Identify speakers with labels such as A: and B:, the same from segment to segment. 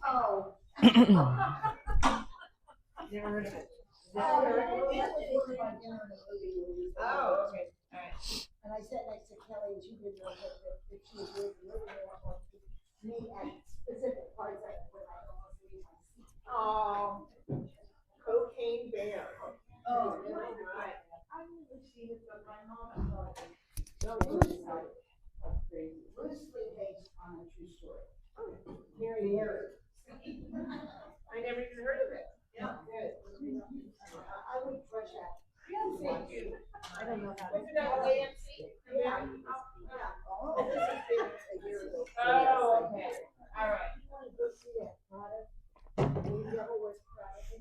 A: Oh. Never heard of it. Oh, okay. All right. And I sat next to Kelly, and she didn't know if she was really me at specific parts of it when I almost leave my seat. Oh, cocaine bear. Oh, really? Right. I never seen it, but my mom thought it. No, loosely based on a true story. Very. I never even heard of it. Yeah, good. I would brush out. Yeah, thank you. I don't know how. Was it at AMC? Yeah. Oh, this has been a year ago. Oh, okay. All right. You want to go see that product?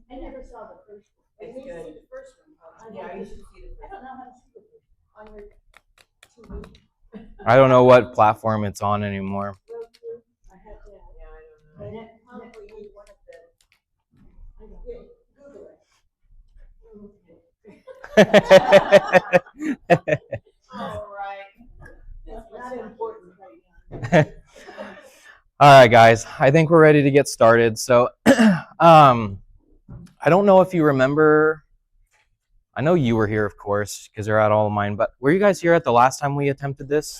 A: I never saw the first one. It's good. The first one. Yeah, you should see the first one. I don't know how to see the first one. On your TV.
B: I don't know what platform it's on anymore.
A: I have to. Yeah, I don't know. And probably need one of the. Google it. All right. It's not important right now.
B: All right, guys. I think we're ready to get started. So, I don't know if you remember. I know you were here, of course, because you're at all of mine. But were you guys here at the last time we attempted this?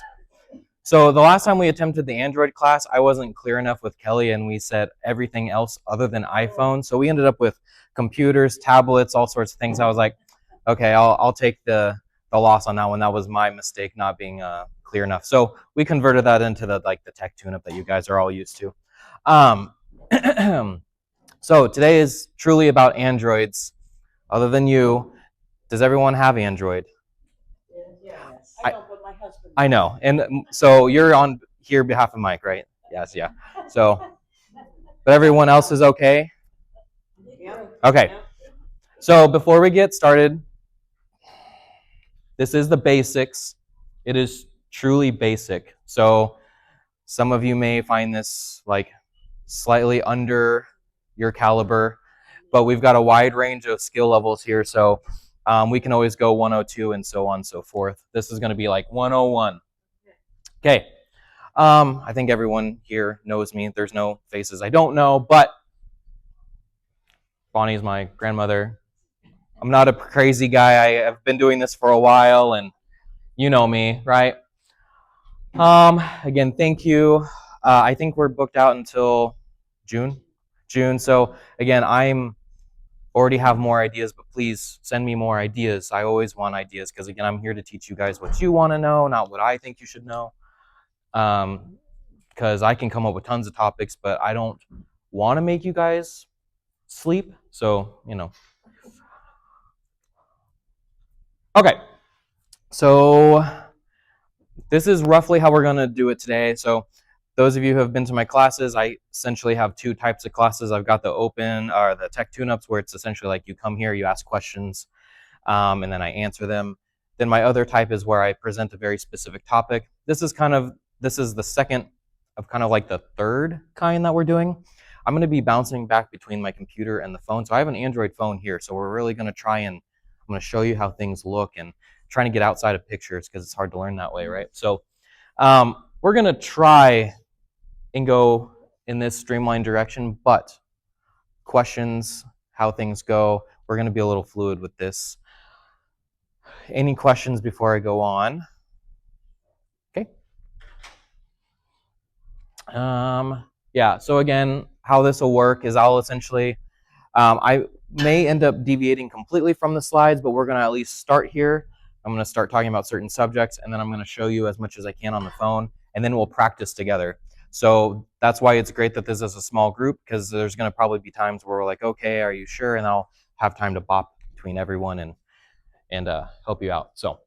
B: So the last time we attempted the Android class, I wasn't clear enough with Kelly, and we said everything else other than iPhone. So we ended up with computers, tablets, all sorts of things. I was like, okay, I'll take the loss on that one. That was my mistake, not being clear enough. So we converted that into the tech tune-up that you guys are all used to. So today is truly about Androids. Other than you, does everyone have Android?
A: Yes. I don't, but my husband.
B: I know. And so you're on here behalf of Mike, right? Yes, yeah. So, but everyone else is okay? Okay. So before we get started, this is the basics. It is truly basic. So some of you may find this like slightly under your caliber, but we've got a wide range of skill levels here. So we can always go 102 and so on and so forth. This is going to be like 101. Okay. I think everyone here knows me. There's no faces I don't know, but Bonnie's my grandmother. I'm not a crazy guy. I have been doing this for a while, and you know me, right? Again, thank you. I think we're booked out until June. So again, I'm already have more ideas, but please send me more ideas. I always want ideas because again, I'm here to teach you guys what you want to know, not what I think you should know. Because I can come up with tons of topics, but I don't want to make you guys sleep. So, you know. Okay. So this is roughly how we're going to do it today. So those of you who have been to my classes, I essentially have two types of classes. I've got the open or the tech tune-ups where it's essentially like you come here, you ask questions, and then I answer them. Then my other type is where I present a very specific topic. This is the second of kind of like the third kind that we're doing. I'm going to be bouncing back between my computer and the phone. So I have an Android phone here. So we're really going to try and I'm going to show you how things look and trying to get outside of pictures because it's hard to learn that way, right? So we're going to try and go in this streamlined direction, but questions, how things go, we're going to be a little fluid with this. Any questions before I go on? Okay. Yeah, so again, how this will work is I'll essentially, I may end up deviating completely from the slides, but we're going to at least start here. I'm going to start talking about certain subjects, and then I'm going to show you as much as I can on the phone, and then we'll practice together. So that's why it's great that this is a small group, because there's going to probably be times where we're like, okay, are you sure? And I'll have time to bop between everyone and help you out. So,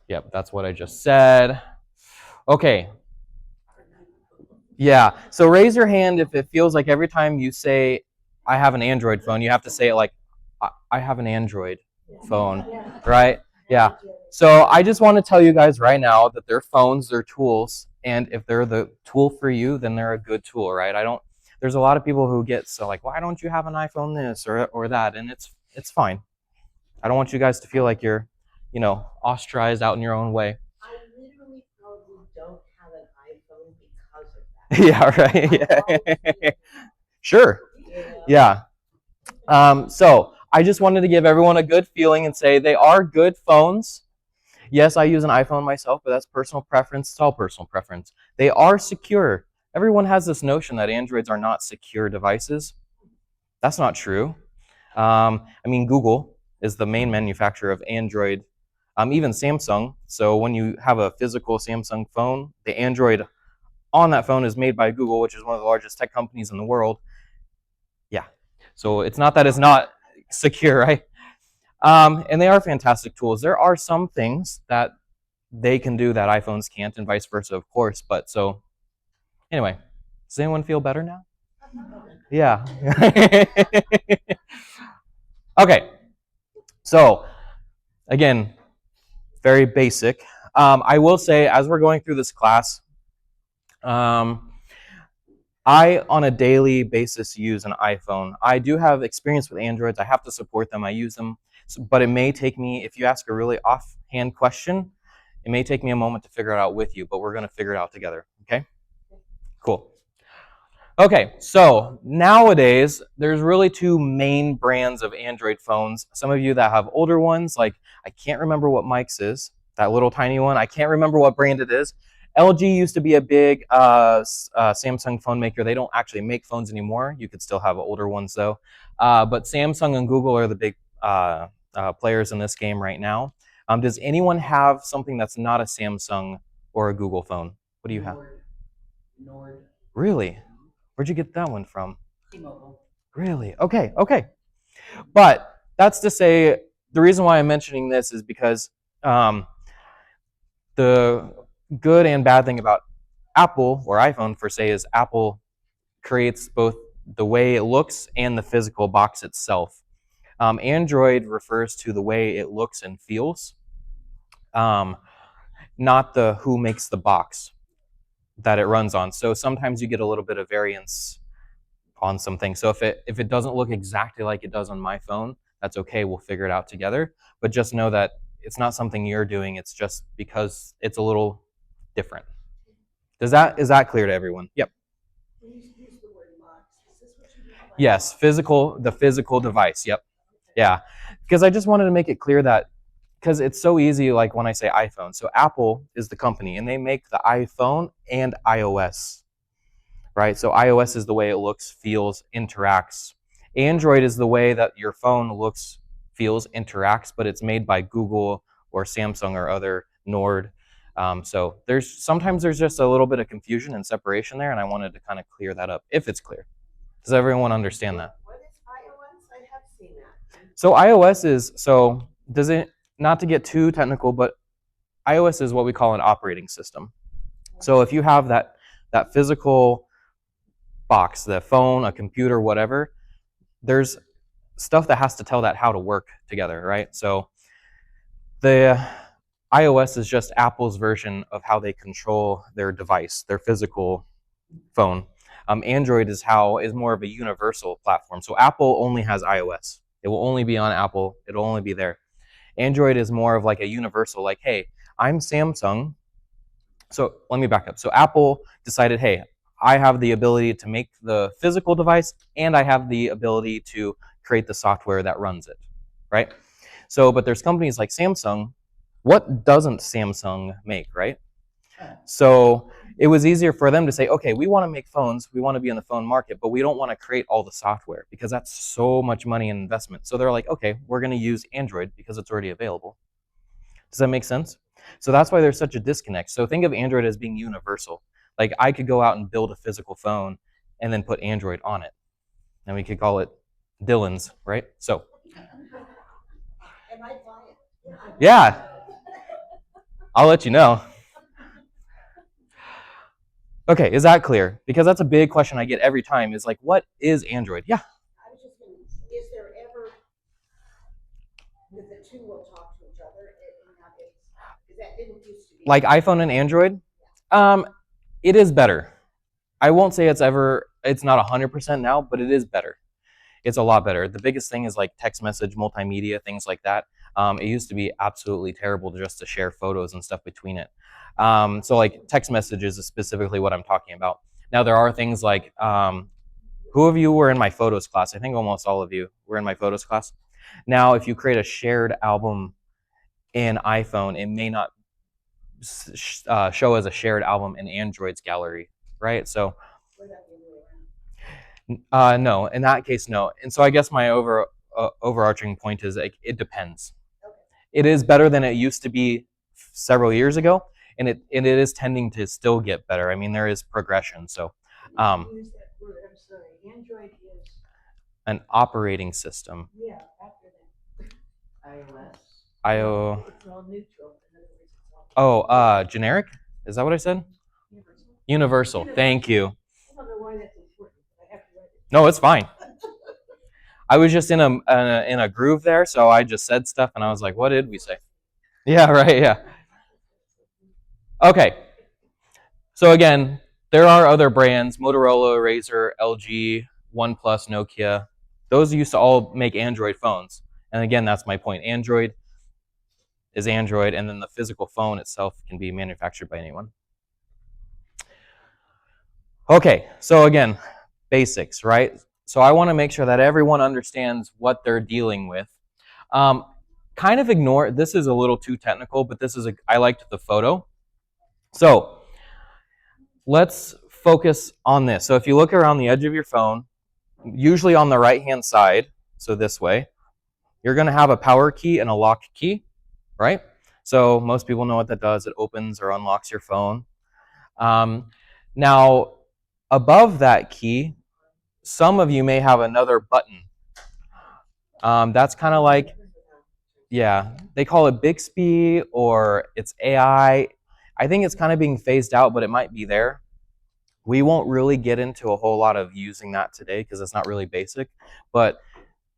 B: yep, that's what I just said. Okay. Yeah, so raise your hand if it feels like every time you say, I have an Android phone, you have to say it like, I have an Android phone, right? Yeah. So I just want to tell you guys right now that they're phones, they're tools, and if they're the tool for you, then they're a good tool, right? There's a lot of people who get so like, why don't you have an iPhone this or that? And it's fine. I don't want you guys to feel like you're, ostracized out in your own way.
A: I literally probably don't have
B: Yeah, right. Yeah. Sure. Yeah. So I just wanted to give everyone a good feeling and say they are good phones. Yes, I use an iPhone myself, but that's personal preference. It's all personal preference. They are secure. Everyone has this notion that Androids are not secure devices. That's not true. I mean, Google is the main manufacturer of Android, even Samsung. So when you have a physical Samsung phone, the Android on that phone is made by Google, which is one of the largest tech companies in the world. Yeah. So it's not that it's not secure, right? And they are fantastic tools. There are some things that they can do that iPhones can't, and vice versa, of course. But so, anyway, does anyone feel better now? Yeah. Okay. So, again, very basic. I will say, as we're going through this class, I, on a daily basis, use an iPhone. I do have experience with Androids. I have to support them. I use them. But it may take me, if you ask a really offhand question, it may take me a moment to figure it out with you, but we're going to figure it out together. Okay? Cool. Okay, so nowadays, there's really two main brands of Android phones. Some of you that have older ones, like I can't remember what Mike's is, that little tiny one. I can't remember what brand it is. LG used to be a big Samsung phone maker. They don't actually make phones anymore. You could still have older ones though. But Samsung and Google are the big players in this game right now. Does anyone have something that's not a Samsung or a Google phone? What do you have?
C: Nord.
B: Really? Where'd you get that one from?
C: T-Mobile.
B: Really? Okay, okay. But that's to say, the reason why I'm mentioning this is because the good and bad thing about Apple, or iPhone per se, is Apple creates both the way it looks and the physical box itself. Android refers to the way it looks and feels, not the who makes the box that it runs on. So sometimes you get a little bit of variance on some things. So if it doesn't look exactly like it does on my phone, that's okay. We'll figure it out together. But just know that it's not something you're doing. It's just because it's a little different. Is that clear to everyone? Yep. Yes, the physical device. Yep. Yeah. Because I just wanted to make it clear that because it's so easy, like when I say iPhone. So Apple is the company and they make the iPhone and iOS. Right? So iOS is the way it looks, feels, interacts. Android is the way that your phone looks, feels, interacts, but it's made by Google or Samsung or other Nord. So sometimes there's just a little bit of confusion and separation there, and I wanted to kind of clear that up, if it's clear. Does everyone understand that?
A: What is iOS? I have seen that.
B: So iOS is, does it, not to get too technical, but iOS is what we call an operating system. So if you have that physical box, the phone, a computer, whatever, there's stuff that has to tell that how to work together, right? So the iOS is just Apple's version of how they control their device, their physical phone. Android is more of a universal platform. So Apple only has iOS. It will only be on Apple. It'll only be there. Android is more of like a universal, like, hey, I'm Samsung. So let me back up. So Apple decided, hey, I have the ability to make the physical device and I have the ability to create the software that runs it, right? So, but there's companies like Samsung. What doesn't Samsung make, right? So it was easier for them to say, okay, we want to make phones, we want to be in the phone market, but we don't want to create all the software because that's so much money and investment. So they're like, okay, we're going to use Android because it's already available. Does that make sense? So that's why there's such a disconnect. So think of Android as being universal. Like I could go out and build a physical phone and then put Android on it. And we could call it Dylan's, right? So.
A: Am I buying?
B: Yeah. I'll let you know. Okay, is that clear? Because that's a big question I get every time is like, what is Android? Yeah.
A: I was just going to, is there ever, that the two will talk to each other? Because that didn't used to be.
B: Like iPhone and Android? It is better. I won't say it's not 100% now, but it is better. It's a lot better. The biggest thing is like text message, multimedia, things like that. It used to be absolutely terrible just to share photos and stuff between it. So like text messages is specifically what I'm talking about. Now there are things like, who of you were in my photos class? I think almost all of you were in my photos class. Now, if you create a shared album in iPhone, it may not show as a shared album in Android's gallery, right? So, no, in that case, no. And so I guess my overarching point is like, it depends. It is better than it used to be several years ago, and it is tending to still get better. I mean, there is progression. So,
A: Use that word, I'm sorry, Android is,
B: an operating system.
A: yeah, after that.
C: iOS.
B: IO.
A: It's all neutral, in other words, it's all
B: Generic? Is that what I said?
A: universal.
B: Universal. Thank you.
A: I don't know why that's important, but I have to write it.
B: No, it's fine. I was just in a groove there, so I just said stuff, and I was like, "What did we say?" Yeah, right. Yeah. Okay. So again, there are other brands: Motorola, Razer, LG, OnePlus, Nokia. Those used to all make Android phones, and again, that's my point. Android is Android, and then the physical phone itself can be manufactured by anyone. Okay, so again, basics, right? So I want to make sure that everyone understands what they're dealing with. Kind of ignore, this is a little too technical, but I liked the photo. So let's focus on this. So if you look around the edge of your phone, usually on the right-hand side, so this way, you're going to have a power key and a lock key, right? So most people know what that does. It opens or unlocks your phone. Now, above that key, some of you may have another button. That's kind of like, yeah, they call it Bixby or it's AI. I think it's kind of being phased out, but it might be there. We won't really get into a whole lot of using that today because it's not really basic. But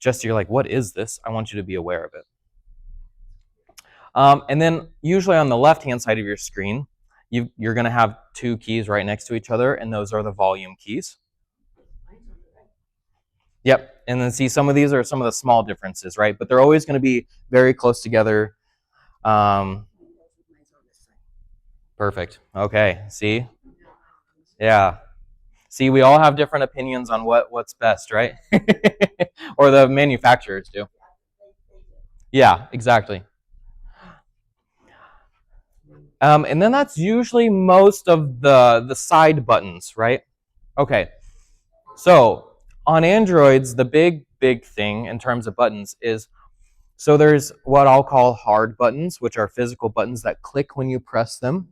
B: just you're like, what is this? I want you to be aware of it. And then usually on the left-hand side of your screen, you're going to have two keys right next to each other, and those are the volume keys. Yep, and then see some of these are some of the small differences, right? But they're always going to be very close together. Perfect. Okay, see? Yeah. See, we all have different opinions on what's best, right? Or the manufacturers do. Yeah, exactly. And then that's usually most of the side buttons, right? Okay, so on Androids, the big thing in terms of buttons is, so there's what I'll call hard buttons, which are physical buttons that click when you press them.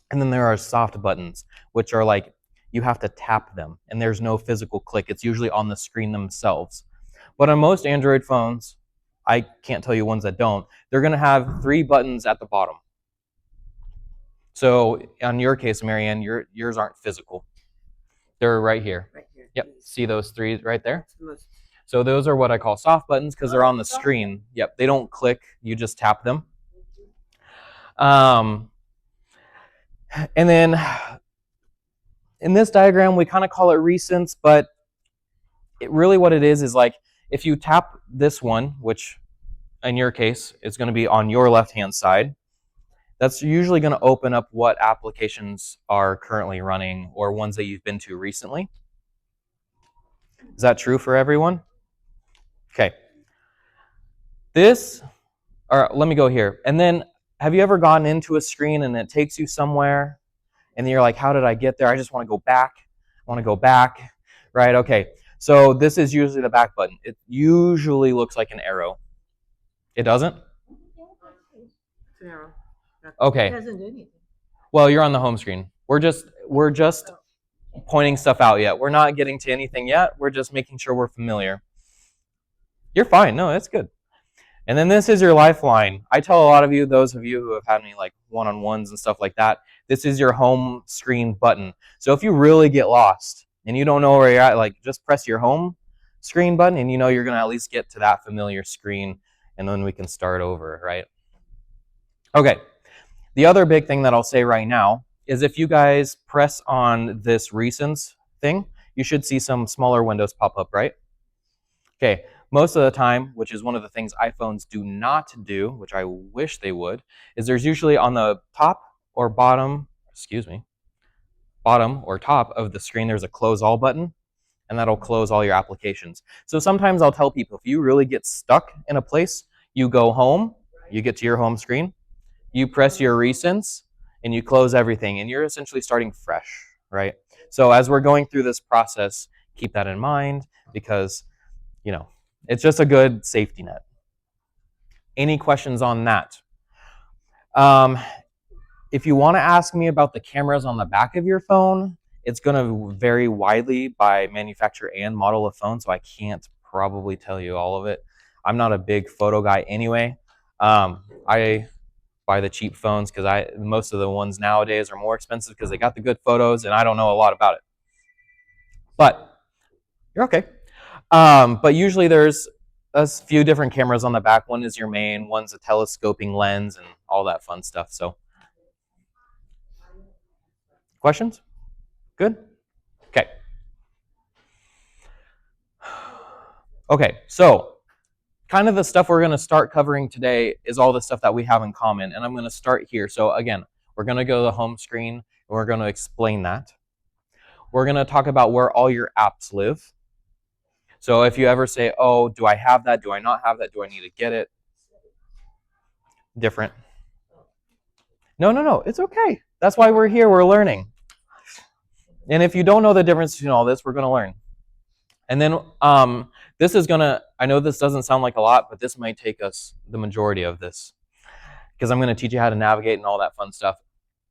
B: And then there are soft buttons, which are like you have to tap them, and there's no physical click. It's usually on the screen themselves. But on most Android phones, I can't tell you ones that don't, they're going to have 3 buttons at the bottom. So on your case, Marianne, yours aren't physical. They're right here.
C: Right here.
B: Yep. See those 3 right there? So those are what I call soft buttons because they're on the screen. Yep. They don't click. You just tap them. And then in this diagram, we kind of call it recents, but really what it is like if you tap this one, which in your case is going to be on your left-hand side, that's usually going to open up what applications are currently running or ones that you've been to recently. Is that true for everyone? Okay. Let me go here. And then have you ever gotten into a screen and it takes you somewhere and then you're like, how did I get there? I just want to go back. I want to go back, right? Okay. So this is usually the back button. It usually looks like an arrow. It doesn't?
C: It's an arrow.
B: Okay.
A: It doesn't do anything.
B: Well, you're on the home screen. We're just pointing stuff out yet. We're not getting to anything yet. We're just making sure we're familiar. You're fine. No, that's good. And then this is your lifeline. I tell a lot of you, those of you who have had me like one-on-ones and stuff like that, this is your home screen button. So if you really get lost and you don't know where you're at, like just press your home screen button and you know you're going to at least get to that familiar screen and then we can start over, right? Okay. The other big thing that I'll say right now is if you guys press on this recents thing, you should see some smaller windows pop up, right? Okay, most of the time, which is one of the things iPhones do not do, which I wish they would, is there's usually on the top or bottom bottom or top of the screen, there's a close all button, and that'll close all your applications. So sometimes I'll tell people, if you really get stuck in a place, you go home, you get to your home screen, you press your recents, and you close everything, and you're essentially starting fresh, right? So as we're going through this process, keep that in mind, because, you know, it's just a good safety net. Any questions on that? If you want to ask me about the cameras on the back of your phone, it's going to vary widely by manufacturer and model of phone, so I can't probably tell you all of it. I'm not a big photo guy anyway. I buy the cheap phones because most of the ones nowadays are more expensive because they got the good photos, and I don't know a lot about it. But you're okay. But usually there's a few different cameras on the back. One is your main, one's a telescoping lens, and all that fun stuff. So, questions? Good? Okay. Okay, so kind of the stuff we're going to start covering today is all the stuff that we have in common, and I'm going to start here. So again, we're going to go to the home screen, and we're going to explain that. We're going to talk about where all your apps live. So if you ever say, oh, do I have that? Do I not have that? Do I need to get it? Different. No, it's okay. That's why we're here. We're learning. And if you don't know the difference between all this, we're going to learn. And then this is going to, I know this doesn't sound like a lot, but this might take us the majority of this, because I'm going to teach you how to navigate and all that fun stuff.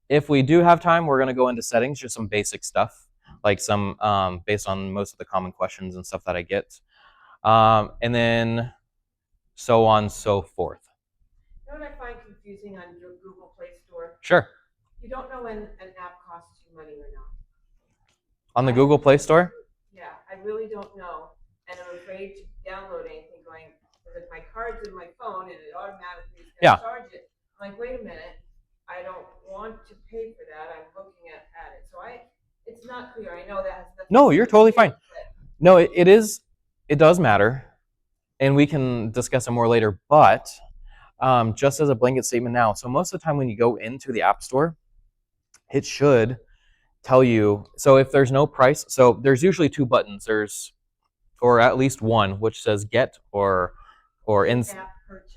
B: If we do have time, we're going to go into settings, just some basic stuff, like some based on most of the common questions and stuff that I get. And then so on, so forth.
C: You know what I find confusing on your Google Play Store?
B: Sure.
C: You don't know when an app costs you money or not.
B: On the Google Play Store?
C: Yeah, I really don't know. And I'm afraid to download anything going, because my card's in my phone and it automatically is going to charge it. I'm like, wait a minute, I don't want to pay for that. I'm looking at it. So it's not clear. I know that has nothing.
B: No, you're totally fine. No, it does matter. And we can discuss it more later, but just as a blanket statement now, so most of the time when you go into the App Store, it should tell you, so if there's no price, so there's usually two buttons, or at least one, which says get or in
C: app purchase.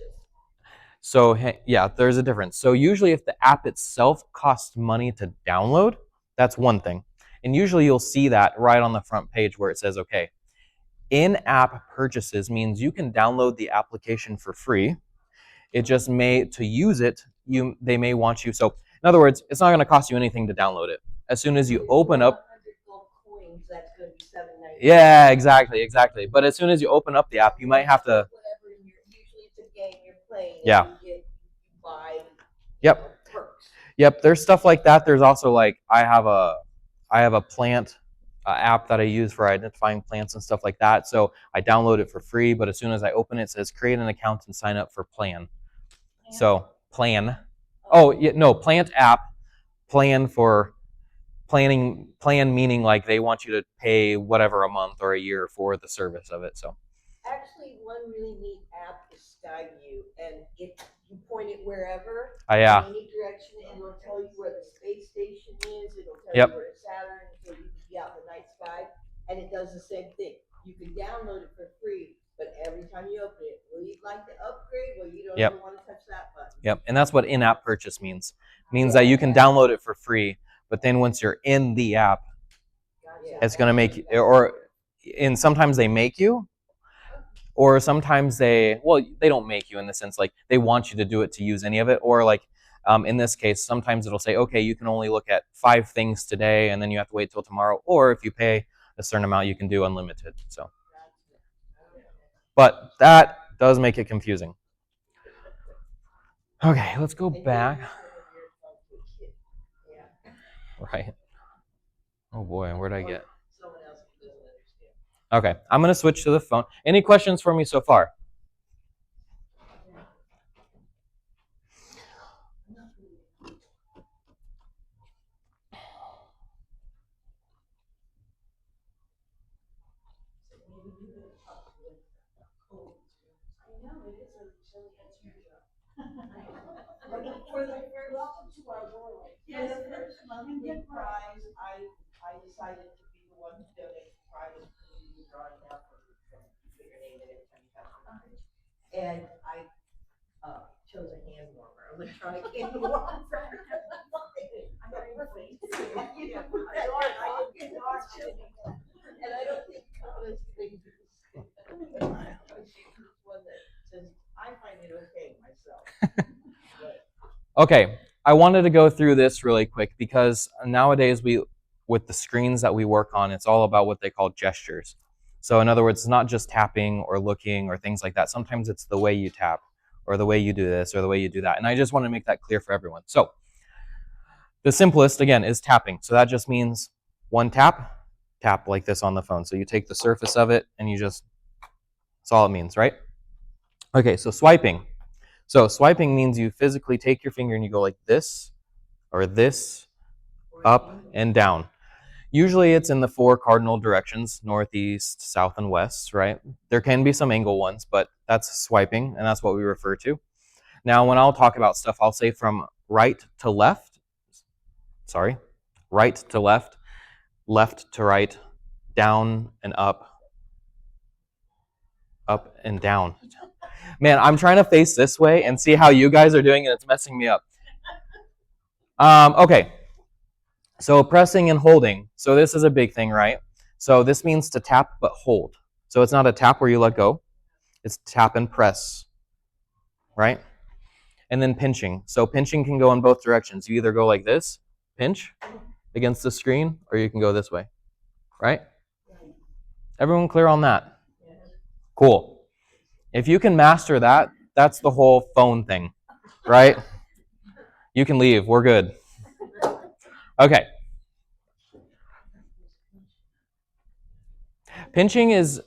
B: So yeah, there's a difference. So usually if the app itself costs money to download, that's one thing. And usually you'll see that right on the front page where it says, okay, in-app purchases means you can download the application for free. It just to use it, they may want you. So in other words, it's not going to cost you anything to download it. As soon as you open up,
A: Coins, that's going to be $7.99.
B: yeah, exactly. But as soon as you open up the app, you might have to.
A: Usually it's a game you're playing.
B: Yeah.
A: And you buy.
B: Yep.
A: Perks.
B: Yep. There's stuff like that. There's also like I have a plant app that I use for identifying plants and stuff like that. So I download it for free, but as soon as I open it, it says create an account and sign up for plan. So plan. Oh, yeah, no, plant app, plan for planning, plan meaning like they want you to pay whatever a month or a year for the service of it. So
A: actually, one really neat app is SkyView, and if you point it wherever,
B: yeah.
A: in any direction, and it'll tell you where the space station is, it'll tell
B: Yep.
A: you where Saturn, so you can be out in the night sky, and it does the same thing. You can download it for free, but every time you open it, will you like to upgrade? Well, you don't
B: Yep.
A: ever want to touch that button.
B: Yep, and that's what in-app purchase means. Means that you can download it for free, but then once you're in the app, it's going to make you, and sometimes they make you, or sometimes they don't make you in the sense like they want you to do it to use any of it, or like in this case, sometimes it'll say, okay, you can only look at 5 things today, and then you have to wait till tomorrow, or if you pay a certain amount, you can do unlimited. So, but that does make it confusing. Okay, let's go back. Right. Oh boy, where'd I get? Okay, I'm going to switch to the phone. Any questions for me so far?
A: Welcome to our world.
D: For the first monthly prize, I decided to be the one to donate the prize to the drawing effort. Put your name in it, $10,000. And I chose a hand warmer, electronic hand warmer. And I don't think Collins thinks one that says, I find it okay myself.
B: Okay, I wanted to go through this really quick because nowadays with the screens that we work on, it's all about what they call gestures. So in other words, it's not just tapping or looking or things like that. Sometimes it's the way you tap or the way you do this or the way you do that. And I just want to make that clear for everyone. So the simplest, again, is tapping. So that just means one tap like this on the phone. So you take the surface of it and you just, that's all it means, right? Okay, so swiping. So swiping means you physically take your finger and you go like this or this, up and down. Usually it's in the 4 cardinal directions, northeast, south, and west, right? There can be some angle ones, but that's swiping, and that's what we refer to. Now, when I'll talk about stuff, I'll say from right to left, right to left, left to right, down and up and down. Man, I'm trying to face this way and see how you guys are doing, and it's messing me up. Okay. So pressing and holding. So this is a big thing, right? So this means to tap but hold. So it's not a tap where you let go. It's tap and press, right? And then pinching. So pinching can go in both directions. You either go like this, pinch against the screen, or you can go this way, right? Everyone clear on that? Cool. If you can master that, that's the whole phone thing, right? You can leave. We're good. Okay. Pinching is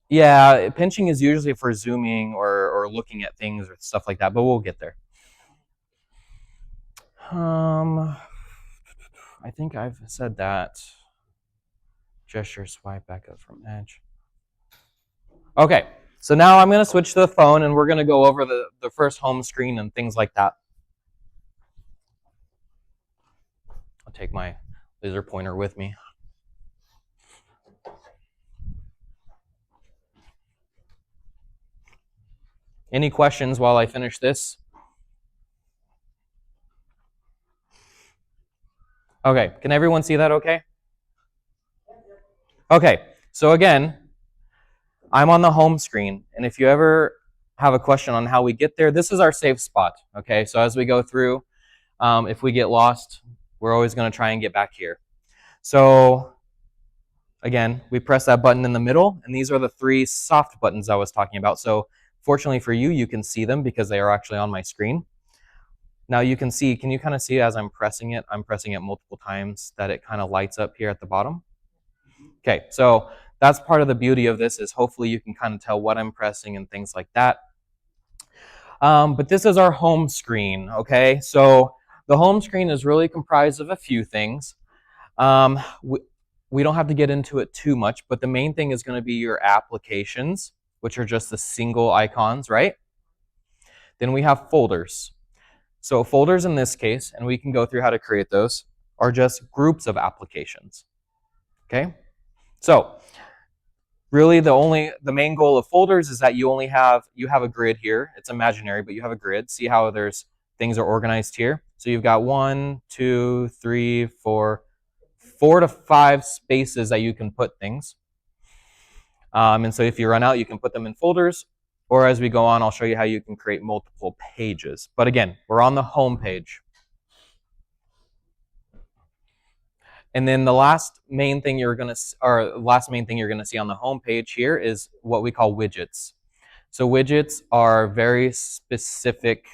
B: usually for zooming or looking at things or stuff like that, but we'll get there. I think I've said that. Gesture, swipe back up from edge. Okay, so now I'm going to switch to the phone and we're going to go over the first home screen and things like that. I'll take my laser pointer with me. Any questions while I finish this? Okay, can everyone see that okay? Okay, so again, I'm on the home screen, and if you ever have a question on how we get there, this is our safe spot, okay? So as we go through, if we get lost, we're always going to try and get back here. So again, we press that button in the middle, and these are the 3 soft buttons I was talking about. So fortunately for you, you can see them because they are actually on my screen. Now you can see, can you kind of see as I'm pressing it multiple times that it kind of lights up here at the bottom? Okay, so that's part of the beauty of this is hopefully you can kind of tell what I'm pressing and things like that. But this is our home screen, okay? So the home screen is really comprised of a few things. We don't have to get into it too much, but the main thing is going to be your applications, which are just the single icons, right? Then we have folders. So folders in this case, and we can go through how to create those, are just groups of applications, okay? So really the main goal of folders is that you have a grid here. It's imaginary, but you have a grid. See how things are organized here? So you've got 1, 2, 3, 4 to 5 spaces that you can put things. And so if you run out, you can put them in folders, or as we go on, I'll show you how you can create multiple pages. But again, we're on the home page. And then the last main thing you're going to see on the home page here is what we call widgets. So widgets are very specific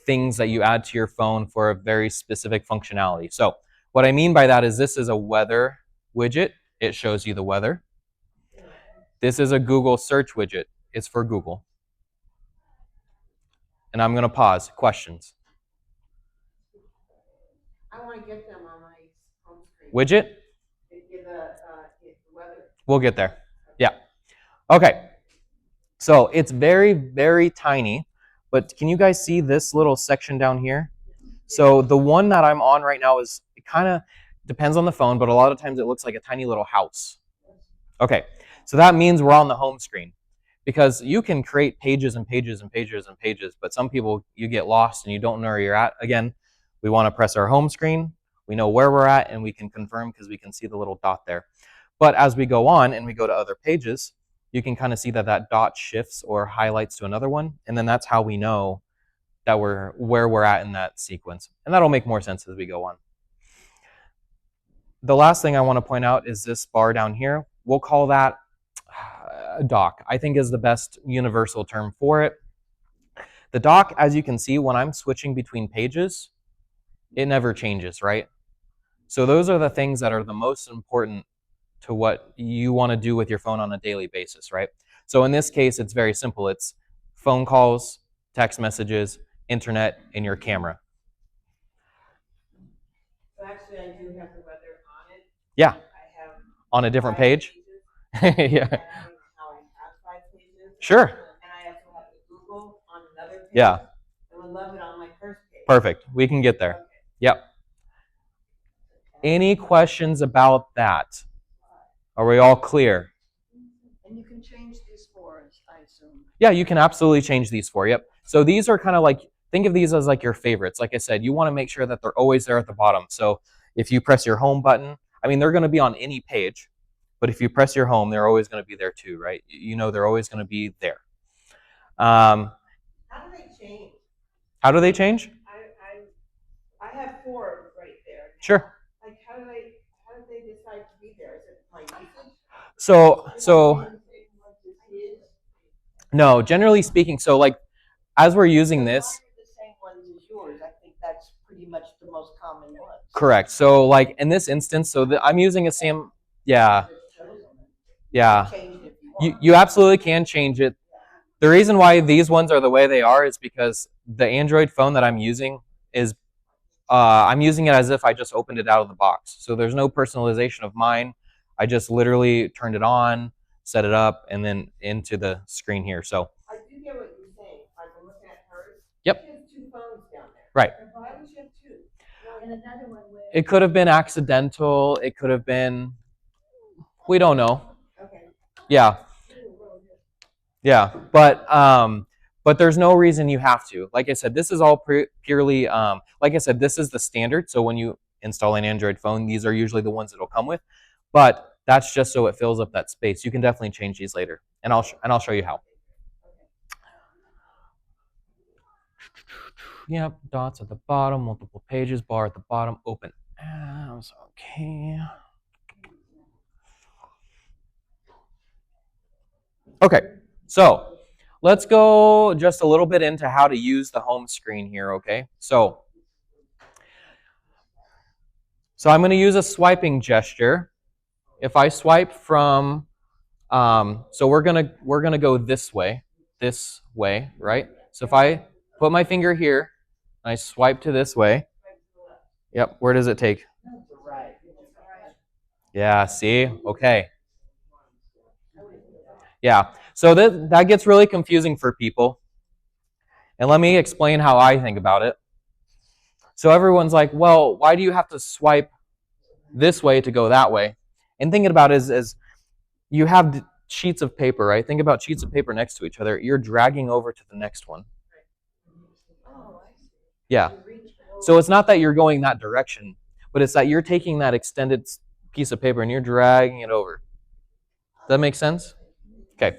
B: things that you add to your phone for a very specific functionality. So what I mean by that is this is a weather widget. It shows you the weather. This is a Google search widget. It's for Google. And I'm going to pause. Questions?
A: I want to get them on my home screen.
B: Widget?
A: The weather.
B: We'll get there. Yeah. Okay. So it's very, very tiny. but can you guys see this little section down here? So the one that I'm on right now is, it kind of depends on the phone, but a lot of times it looks like a tiny little house. Okay, so that means we're on the home screen, because you can create pages and pages and pages and pages, but some people, you get lost and you don't know where you're at. Again, we want to press our home screen. We know where we're at, and we can confirm because we can see the little dot there. But as we go on and we go to other pages, you can kind of see that that dot shifts or highlights to another one, and then that's how we know that we're where we're at in that sequence. And that'll make more sense as we go on. The last thing I want to point out is this bar down here. We'll call that dock, I think is the best universal term for it. The dock, as you can see, when I'm switching between pages, it never changes, right? So those are the things that are the most important to what you want to do with your phone on a daily basis, right? So in this case, it's very simple. It's phone calls, text messages, internet, and your camera.
C: So actually, I do have the weather on it.
B: Yeah.
C: I have
B: On a different
C: 5
B: page?
C: pages.
B: Yeah.
C: I don't know how I have 5 pages.
B: Sure.
C: And I also have the Google on another page.
B: Yeah.
C: I would love it on my first page.
B: Perfect. We can get there.
C: Okay.
B: Yep. Any questions about that? Are we all clear?
D: And you can change these fours, I assume.
B: Yeah, you can absolutely change these for. Yep. So these are kind of like, think of these as like your favorites. Like I said, you want to make sure that they're always there at the bottom. So if you press your home button, I mean, they're going to be on any page, but if you press your home, they're always going to be there too, right? You know, they're always going to be there.
C: How do they change?
B: How do they change?
C: I have 4 right there.
B: Sure.
C: Like, how do they decide to be there? Is it my usage?
B: So no, generally speaking, so like as we're using this,
D: Mine are the same ones as yours. I think that's pretty much the most common ones.
B: correct. So like in this instance, so I'm using a same, yeah, yeah.
D: Change it if you
B: You
D: want.
B: you absolutely can change it. The reason why these ones are the way they are is because the Android phone that I'm using is, I'm using it as if I just opened it out of the box. So there's no personalization of mine. I just literally turned it on, set it up, and then into the screen here. So
C: I do get what you're saying. Like, I'm looking at hers.
B: Yep.
C: She has 2 phones down there.
B: Right.
C: Why would she have 2?
A: And another one where.
B: it could have been accidental. It could have been, we don't know.
C: Okay.
B: Yeah. Yeah, but there's no reason you have to. Like I said, this is all purely, like I said, this is the standard. So when you install an Android phone, these are usually the ones it'll come with. But that's just so it fills up that space. You can definitely change these later, and I'll show you how. Yep, dots at the bottom, multiple pages, bar at the bottom, open apps. Okay. Okay. So let's go just a little bit into how to use the home screen here, okay? So I'm going to use a swiping gesture. If I swipe from, so we're gonna go this way, right? So if I put my finger here, and I swipe to this way, yep, where does it take?
D: Right.
B: Yeah, see? Okay. Yeah, so that gets really confusing for people. And let me explain how I think about it. So everyone's like, well, why do you have to swipe this way to go that way? And thinking about it is you have sheets of paper, right? Think about sheets of paper next to each other. You're dragging over to the next one. Yeah. So it's not that you're going that direction, but it's that you're taking that extended piece of paper and you're dragging it over. Does that make sense? Okay.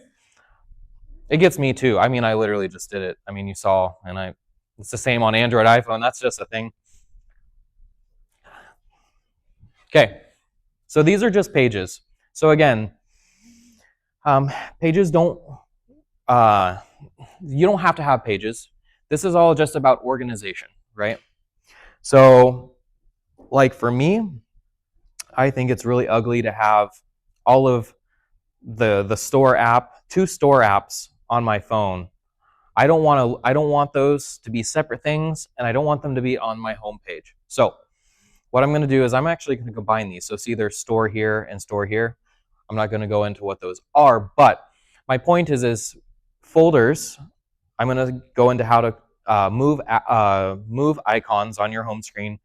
B: It gets me too. I mean, I literally just did it. I mean, you saw, and it's the same on Android, iPhone. That's just a thing. Okay. So these are just pages. So again, pages don't, you don't have to have pages. This is all just about organization, right? So like for me, I think it's really ugly to have all of the store app, 2 store apps on my phone. I don't want those to be separate things, and I don't want them to be on my home page. So what I'm going to do is I'm actually going to combine these. So see, there's store here and store here. I'm not going to go into what those are, but my point is folders, I'm going to go into how to move icons on your home screen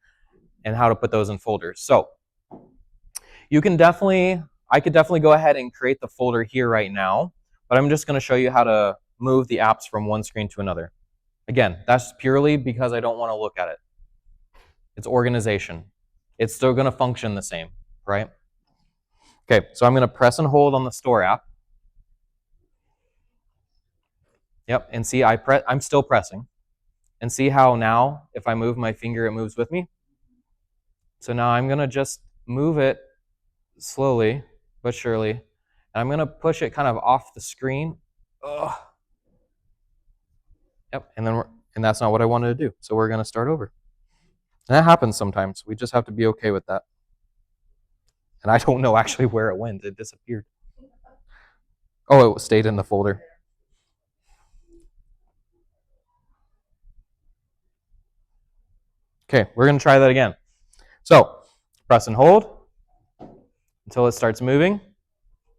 B: and how to put those in folders. So I could definitely go ahead and create the folder here right now, but I'm just going to show you how to move the apps from one screen to another. Again, that's purely because I don't want to look at it. It's organization. It's still going to function the same, right? Okay, so I'm going to press and hold on the Store app. Yep, and see, I'm still pressing. And see how now, if I move my finger, it moves with me? So now I'm going to just move it slowly but surely. And I'm going to push it kind of off the screen. Ugh. Yep, and that's not what I wanted to do. So we're going to start over. And that happens sometimes. We just have to be okay with that. And I don't know actually where it went. It disappeared. Oh, it stayed in the folder. Okay, we're going to try that again. So press and hold until it starts moving.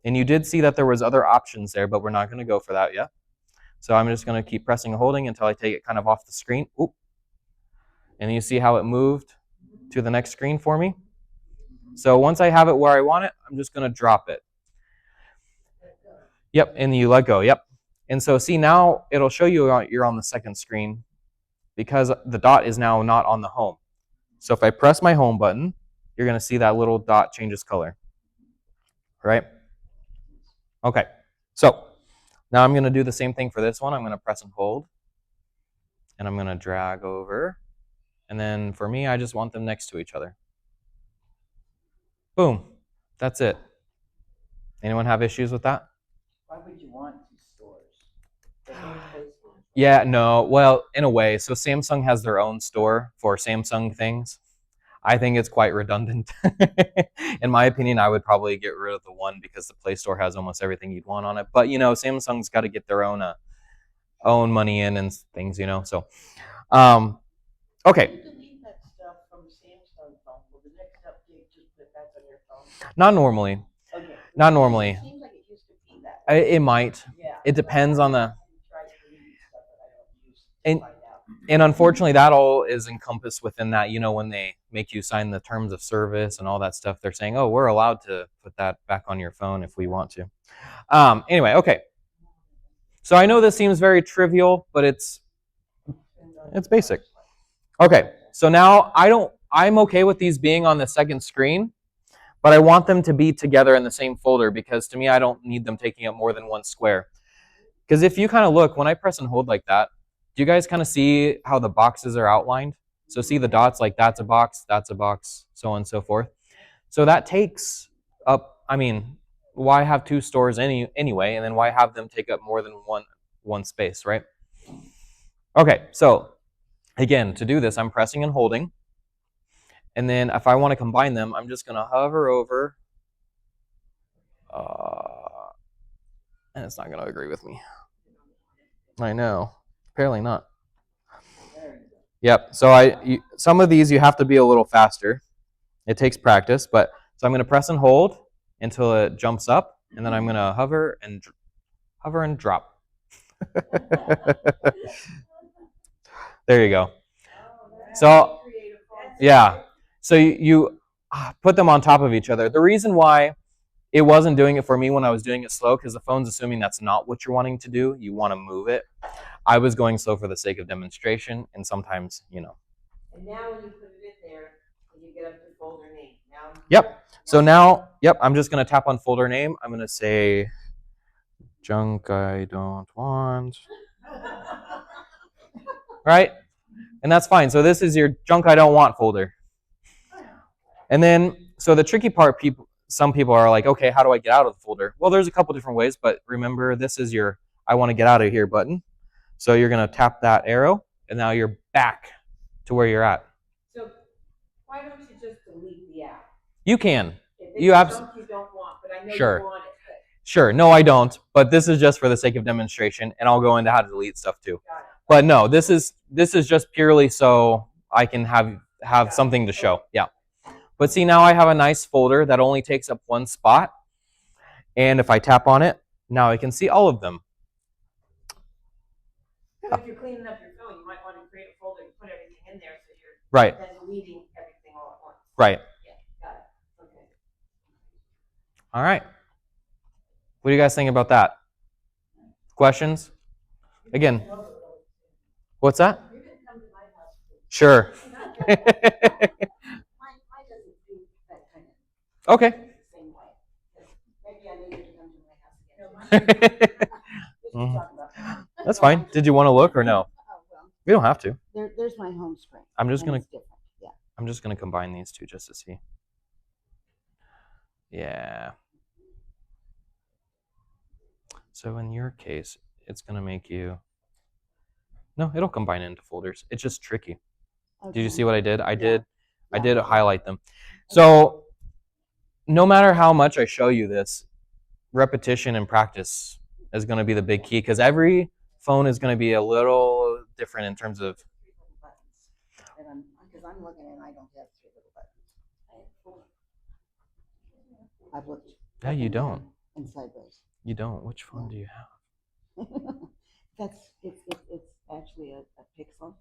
B: And you did see that there was other options there, but we're not going to go for that yet. So I'm just going to keep pressing and holding until I take it kind of off the screen. Oop. And you see how it moved to the next screen for me? So once I have it where I want it, I'm just going to drop it. Yep, and you let go, yep. And so see, now it'll show you you're on the second screen because the dot is now not on the home. So if I press my home button, you're going to see that little dot changes color, right? Okay, so now I'm going to do the same thing for this one. I'm going to press and hold, and I'm going to drag over. And then for me, I just want them next to each other. Boom, that's it. Anyone have issues with that?
D: Why would you want two stores?
B: Yeah, no, well, in a way. So Samsung has their own store for Samsung things. I think it's quite redundant. In my opinion, I would probably get rid of the one because the Play Store has almost everything you'd want on it. But, you know, Samsung's got to get their own money in and things, you know. So, okay.
D: You delete that stuff from Samsung phone. Will the next update just put that on your phone?
B: Not normally.
D: Okay.
B: Not normally.
D: It seems like it used to be that way.
B: It might.
D: Yeah.
B: It depends on the...
D: Try to delete stuff that I don't use to find out.
B: And unfortunately, that all is encompassed within that, you know, when they make you sign the terms of service and all that stuff, they're saying, oh, we're allowed to put that back on your phone if we want to. Anyway, okay. So I know this seems very trivial, but it's basic. Okay, so now I'm okay with these being on the second screen, but I want them to be together in the same folder because to me, I don't need them taking up more than one square. Because if you kind of look, when I press and hold like that, do you guys kind of see how the boxes are outlined? So see the dots, like that's a box, so on and so forth. So that takes up, I mean, why have two stores anyway, and then why have them take up more than one space, right? Okay, so again, to do this, I'm pressing and holding. And then if I want to combine them, I'm just going to hover over. And it's not going to agree with me. I know. Apparently not. Yep. So some of these you have to be a little faster. It takes practice, but so I'm going to press and hold until it jumps up, and then I'm going to hover and drop. There you go. So yeah. So you put them on top of each other. The reason why it wasn't doing it for me when I was doing it slow, because the phone's assuming that's not what you're wanting to do. You want to move it. I was going slow for the sake of demonstration, and sometimes, you know.
C: And now when you put it in there, and you get up to folder name. Now.
B: Yep. So now, yep, I'm just going to tap on folder name. I'm going to say junk I don't want. Right? And that's fine. So this is your junk I don't want folder. And then, so the tricky part, some people are like, okay, how do I get out of the folder? Well, there's a couple different ways, but remember, this is your I want to get out of here button. So you're going to tap that arrow, and now you're back to where you're at.
C: So why don't you just delete the app?
B: You can.
C: If
B: You
C: it's junk you don't want, but I know
B: Sure.
C: you want it. But
B: Sure. No, I don't. But this is just for the sake of demonstration, and I'll go into how to delete stuff too.
C: got it.
B: But no, this is just purely so I can have something to show. Yeah. But see, now I have a nice folder that only takes up one spot. And if I tap on it, now I can see all of them.
C: So if you're cleaning up your phone, you might want to create a folder and put everything in there so you're
B: Right,
C: then deleting everything all at once.
B: right.
C: Yeah, got it. Okay.
B: All right. What do you guys think about that? Questions? Again, what's that?
A: You can come to my house.
B: Sure.
A: Mine doesn't do that kind of
B: Okay.
A: same way. Maybe I need you to come to my house again. Just to talk about that.
B: That's fine. Did you want to look or no?
A: Oh, well,
B: We don't have to.
A: there's my home screen.
B: I'm just
A: and
B: gonna
A: it's different, yeah.
B: I'm just gonna combine these two just to see. Yeah. So in your case, it's gonna make you. No, it'll combine into folders. It's just tricky. Did you see what I did? I did highlight them. So no matter how much I show you this, repetition and practice is going to be the big key because every phone is going to be a little different in terms of.
A: Because I'm looking and I don't have 3 little buttons. I have 4. I've looked.
B: Yeah, you don't.
A: And sideways.
B: You don't. Which phone do you have?
A: It's actually a Pixel.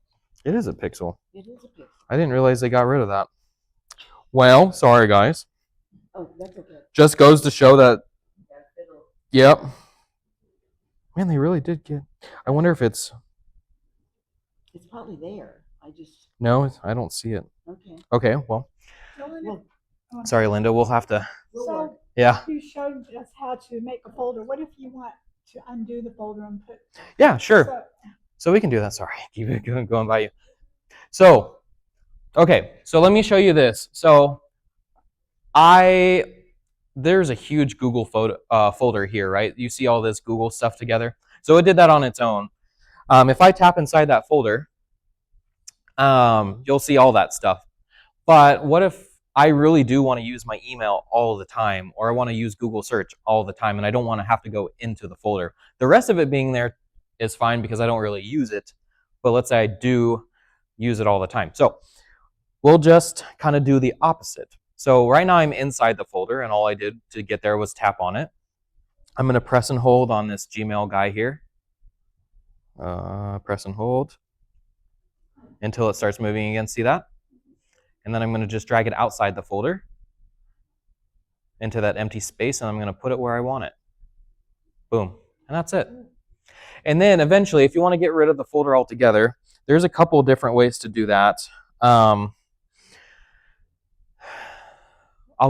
B: It is a Pixel.
A: It is a Pixel.
B: I didn't realize they got rid of that. Well, sorry guys.
A: Oh, that's okay.
B: Just goes to show that. Yep. Man, they really did get. I wonder if it's.
A: It's probably there. I just.
B: No, I don't see it.
A: Okay.
B: Okay, well,
A: Well,
B: sorry, Linda. We'll have to.
E: So
B: Yeah.
E: you showed us how to make a folder. What if you want to undo the folder and put?
B: Yeah, sure.
E: So,
B: So we can do that. Sorry, keep it going by you. So, okay, so let me show you this. So, there's a huge Google folder here, right? You see all this Google stuff together. So it did that on its own. If I tap inside that folder, you'll see all that stuff. But what if I really do want to use my email all the time, or I want to use Google search all the time, and I don't want to have to go into the folder? The rest of it being there is fine because I don't really use it. But let's say I do use it all the time. So we'll just kind of do the opposite. So right now I'm inside the folder, and all I did to get there was tap on it. I'm going to press and hold on this Gmail guy here. Press and hold until it starts moving again. See that? And then I'm going to just drag it outside the folder into that empty space, and I'm going to put it where I want it. Boom. And that's it. And then eventually, if you want to get rid of the folder altogether, there's a couple of different ways to do that. I'll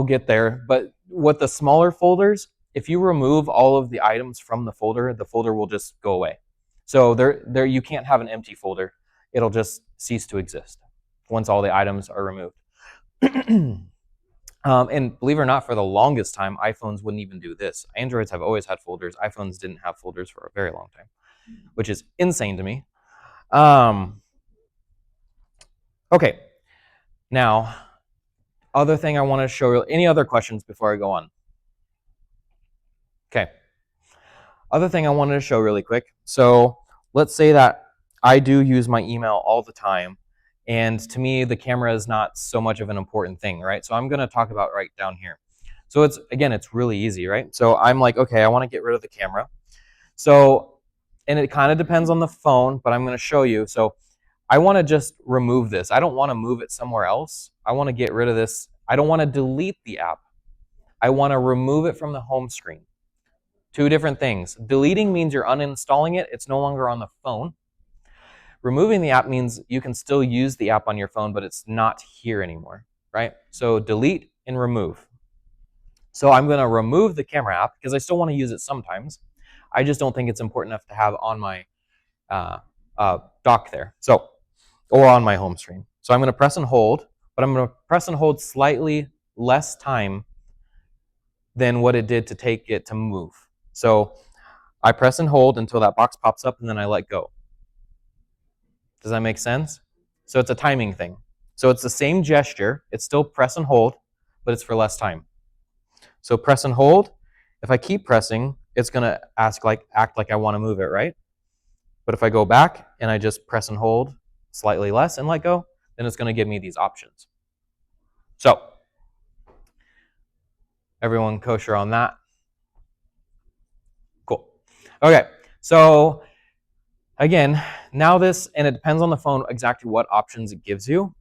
B: get there. But with the smaller folders, if you remove all of the items from the folder will just go away. So there you can't have an empty folder. It'll just cease to exist once all the items are removed. And believe it or not, for the longest time, iPhones wouldn't even do this. Androids have always had folders. iPhones didn't have folders for a very long time, which is insane to me. Okay, now, other thing I want to show you. Any other questions before I go on? Okay. Other thing I wanted to show really quick. So let's say that I do use my email all the time, and to me, the camera is not so much of an important thing, right? So I'm going to talk about right down here. So it's really easy, right? So I'm like, okay, I want to get rid of the camera. So, and it kind of depends on the phone, but I'm going to show you. So I want to just remove this. I don't want to move it somewhere else. I want to get rid of this. I don't want to delete the app. I want to remove it from the home screen. Two different things. Deleting means you're uninstalling it. It's no longer on the phone. Removing the app means you can still use the app on your phone, but it's not here anymore, right? So delete and remove. So I'm going to remove the camera app because I still want to use it sometimes. I just don't think it's important enough to have on my dock there. So, or on my home screen. So I'm going to press and hold, but I'm going to press and hold slightly less time than what it did to take it to move. So I press and hold until that box pops up, and then I let go. Does that make sense? So it's a timing thing. So it's the same gesture. It's still press and hold, but it's for less time. So press and hold. If I keep pressing, it's going to act like I want to move it, right? But if I go back and I just press and hold slightly less and let go, then it's going to give me these options. So everyone kosher on that? Cool. Okay, so again, now this, and it depends on the phone exactly what options it gives you.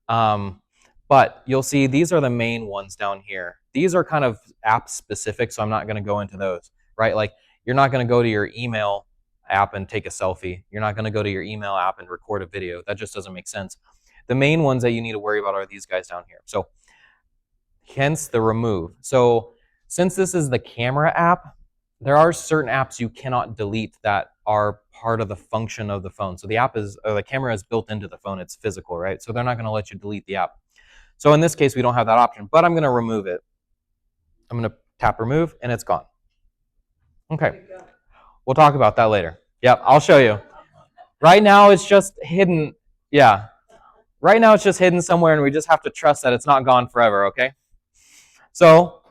B: But you'll see these are the main ones down here. These are kind of app specific, so I'm not going to go into those, right? Like you're not going to go to your email app and take a selfie. You're not going to go to your email app and record a video. That just doesn't make sense. The main ones that you need to worry about are these guys down here. So hence the remove. So since this is the camera app, there are certain apps you cannot delete that are part of the function of the phone. So the app is, or the camera is built into the phone. It's physical, right? So they're not going to let you delete the app. So in this case, we don't have that option, but I'm going to remove it. I'm going to tap remove and it's gone. Okay. We'll talk about that later. Yep, I'll show you. Right now it's just hidden. Yeah. Right now it's just hidden somewhere and we just have to trust that it's not gone forever, okay? So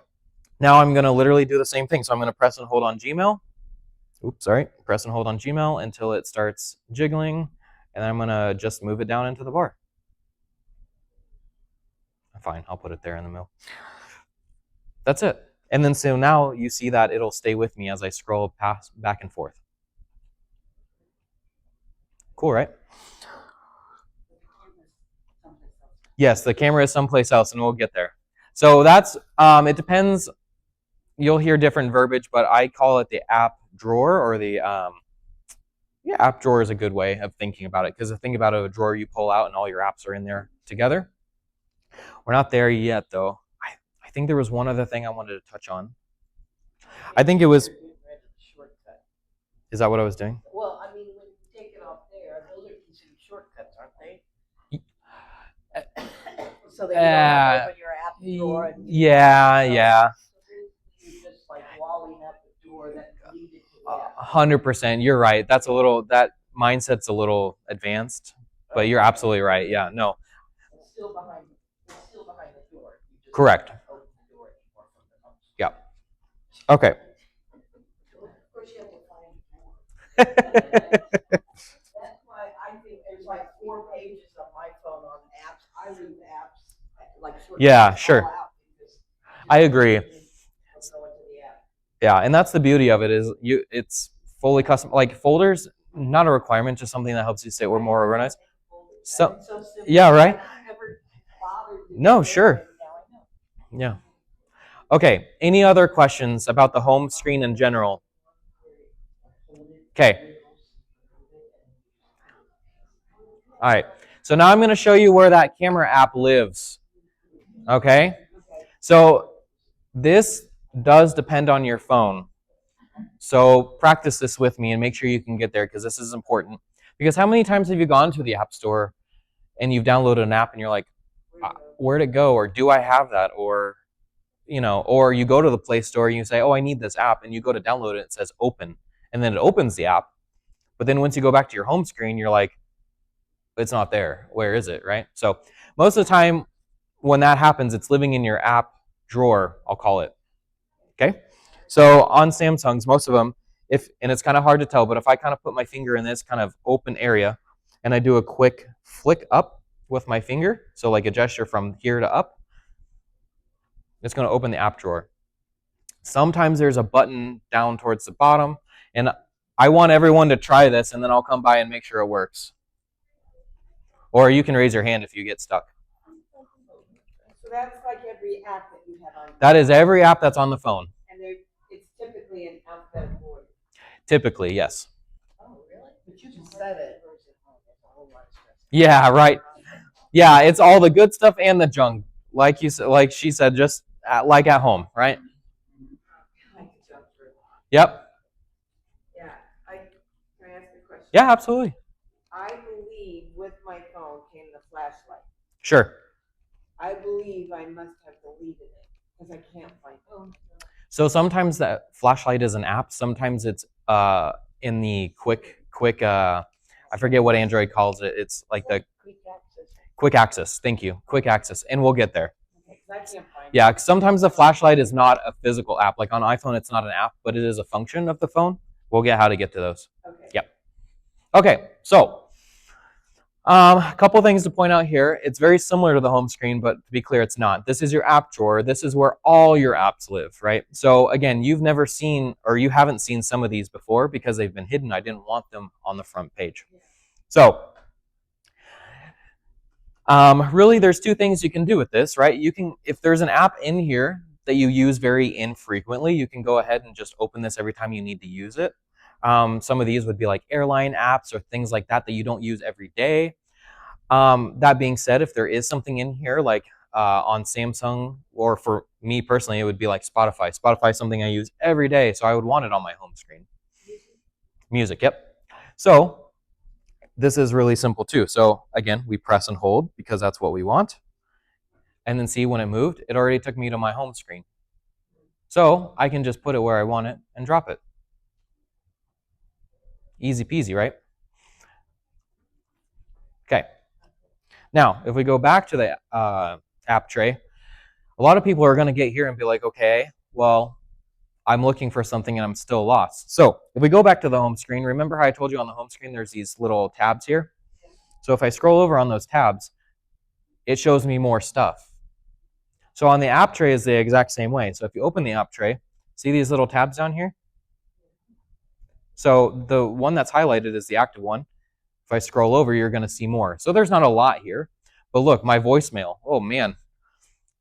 B: now I'm going to literally do the same thing. So I'm going to press and hold on Gmail. Oops, sorry. Press and hold on Gmail until it starts jiggling. And then I'm going to just move it down into the bar. Fine, I'll put it there in the middle. That's it. And then so now you see that it'll stay with me as I scroll past back and forth. Cool, right? Yes, the camera is someplace else and we'll get there. So that's, it depends. You'll hear different verbiage, but I call it the app drawer or the, yeah, app drawer is a good way of thinking about it. Because the thing about a drawer you pull out and all your apps are in there together. We're not there yet though. I think there was one other thing I wanted to touch on. I think it was, is that what I was doing?
D: Well, I mean, when you take it off there, those are considered shortcuts, aren't they? So that you don't have to open your app drawer. And
B: Yeah.
D: You're just like walling up the door that leads to the app.
B: 100%. You're right. That's a little, that mindset's a little advanced, but you're absolutely right. Yeah, no.
D: It's still behind the door. You just
B: Correct.
D: don't open the door anymore from the home.
B: Yeah. Okay.
D: Of course, you have to find the door. That's why I think there's like 4 pages on my phone on apps. I leave apps like short
B: Yeah,
D: cuts
B: sure.
D: all out because
B: I agree.
D: I'll go into the app.
B: Yeah, and that's the beauty of it is it's fully custom. Like folders, not a requirement, just something that helps you stay more organized. So,
D: It's so simple.
B: yeah, right?
D: I never bothered to
B: No,
D: do it,
B: sure.
D: and now I know.
B: Yeah. Okay, any other questions about the home screen in general? Okay. All right, so now I'm going to show you where that camera app lives. Okay, so this does depend on your phone. So practice this with me and make sure you can get there because this is important. Because how many times have you gone to the App Store and you've downloaded an app and you're like, where'd it go? Or do I have that? Or, you know, or you go to the Play Store and you say, oh, I need this app. And you go to download it, it says open. And then it opens the app. But then once you go back to your home screen, you're like, it's not there. Where is it, right? So most of the time when that happens, it's living in your app drawer, I'll call it. Okay? So on Samsungs, most of them, and it's kind of hard to tell, but if I kind of put my finger in this kind of open area and I do a quick flick up with my finger, so like a gesture from here to up, it's going to open the app drawer. Sometimes there's a button down towards the bottom, and I want everyone to try this, and then I'll come by and make sure it works. Or you can raise your hand if you get stuck.
C: So that's like every app that you have on.
B: That is every app that's on the phone.
C: And it's typically in alphabetical order.
B: Typically, yes.
D: Oh, really? But you can set it.
B: Yeah, right. Yeah, it's all the good stuff and the junk. Like you said, like she said, just like at home, right? Yep.
C: Yeah, can I ask a question?
B: Yeah, absolutely.
C: I believe with my phone came the flashlight.
B: Sure.
C: I believe I must have deleted it because I can't find it.
B: So sometimes that flashlight is an app. Sometimes it's in the quick I forget what Android calls it. It's like the quick access. Thank you. Quick access. And we'll get there.
C: Okay, 'cause I can't find it.
B: Yeah, 'cause sometimes the flashlight is not a physical app. Like on iPhone, it's not an app, but it is a function of the phone. We'll get how to get to those.
C: Okay.
B: Yep. Okay, so a couple things to point out here. It's very similar to the home screen, but to be clear, it's not. This is your app drawer. This is where all your apps live, right? So again, you've never seen, or you haven't seen some of these before because they've been hidden. I didn't want them on the front page. So, really, there's two things you can do with this, right? You can, if there's an app in here that you use very infrequently, you can go ahead and just open this every time you need to use it. Some of these would be like airline apps or things like that that you don't use every day. That being said, if there is something in here like on Samsung, or for me personally, it would be like Spotify. Spotify is something I use every day, so I would want it on my home screen. Music, yep. So this is really simple too. So again, we press and hold because that's what we want. And then see when it moved, it already took me to my home screen. So I can just put it where I want it and drop it. Easy peasy, right? Okay. Now, if we go back to the app tray, a lot of people are going to get here and be like, okay, well, I'm looking for something and I'm still lost. So if we go back to the home screen, remember how I told you on the home screen there's these little tabs here? So if I scroll over on those tabs, it shows me more stuff. So on the app tray is the exact same way. So if you open the app tray, see these little tabs down here? So the one that's highlighted is the active one. If I scroll over, you're going to see more. So there's not a lot here. But look, my voicemail. Oh, man.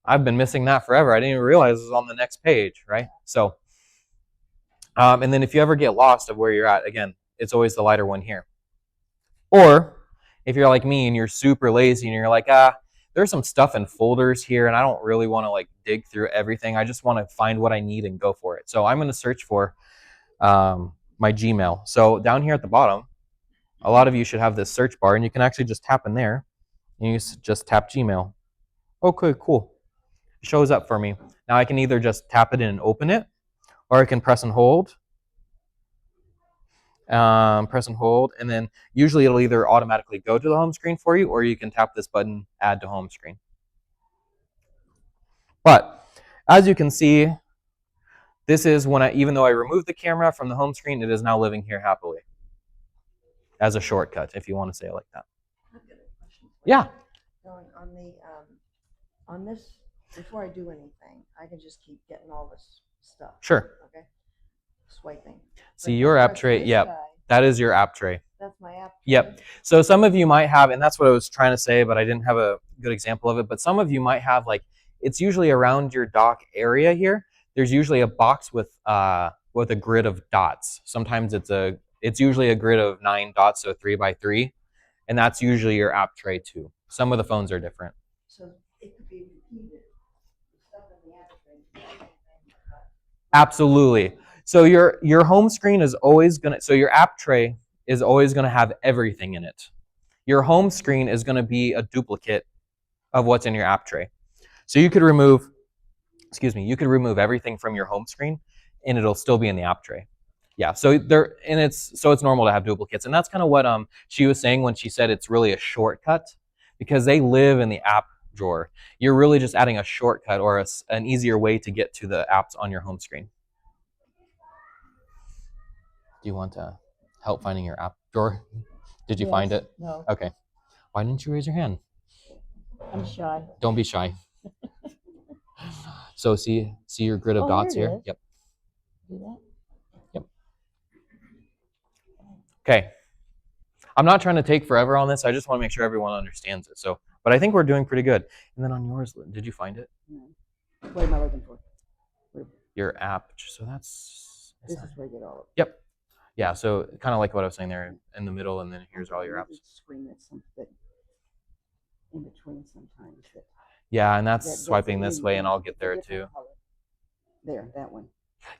B: I've been missing that forever. I didn't even realize it was on the next page, right? So, and then if you ever get lost of where you're at, again, it's always the lighter one here. Or if you're like me and you're super lazy and you're like, there's some stuff in folders here and I don't really want to like dig through everything. I just want to find what I need and go for it. So I'm going to search for my Gmail. So down here at the bottom, a lot of you should have this search bar and you can actually just tap in there and you just tap Gmail. Okay, cool. It shows up for me. Now I can either just tap it in and open it, or I can press and hold. Press and hold, and then usually it'll either automatically go to the home screen for you, or you can tap this button, add to home screen. But as you can see, this is when even though I removed the camera from the home screen, it is now living here happily as a shortcut, if you want to say it like that.
D: I've got a question.
B: Yeah.
D: On this, before I do anything, I can just keep getting all this stuff.
B: Sure.
D: Okay. Swiping.
B: See your app tray. Yep. That is your app tray.
D: That's my app tray.
B: Yep. So some of you might have, and that's what I was trying to say, but I didn't have a good example of it. But some of you might have like, it's usually around your dock area here. There's usually a box with a grid of dots. Sometimes it's usually a grid of 9 dots, so 3 by 3, and that's usually your app tray too. Some of the phones are different.
D: So it could be repeated. Stuff in the app tray.
B: Absolutely. So your home screen is always gonna. So your app tray is always gonna have everything in it. Your home screen is gonna be a duplicate of what's in your app tray. So you could remove, you could remove everything from your home screen, and it'll still be in the app tray. Yeah. So it's normal to have duplicates, and that's kind of what she was saying when she said it's really a shortcut, because they live in the app drawer. You're really just adding a shortcut or an easier way to get to the apps on your home screen. Do you want to help finding your app drawer? Did you find it?
D: No.
B: Okay. Why didn't you raise your hand?
D: I'm shy.
B: Don't be shy. So see your grid of dots
D: there it
B: here?
D: is.
B: Yep.
D: Do that?
B: Yep. Okay. I'm not trying to take forever on this. I just want to make sure everyone understands it. So, but I think we're doing pretty good. And then on yours, did you find it?
D: What am I looking for?
B: Your app. So that's.
D: This is where I get all of
B: Yep. Yeah. So kind of like what I was saying there in the middle, and then here's all your apps.
D: Screen that's something in between sometimes.
B: Yeah, and that's swiping this way, and I'll get there too.
D: There, that one.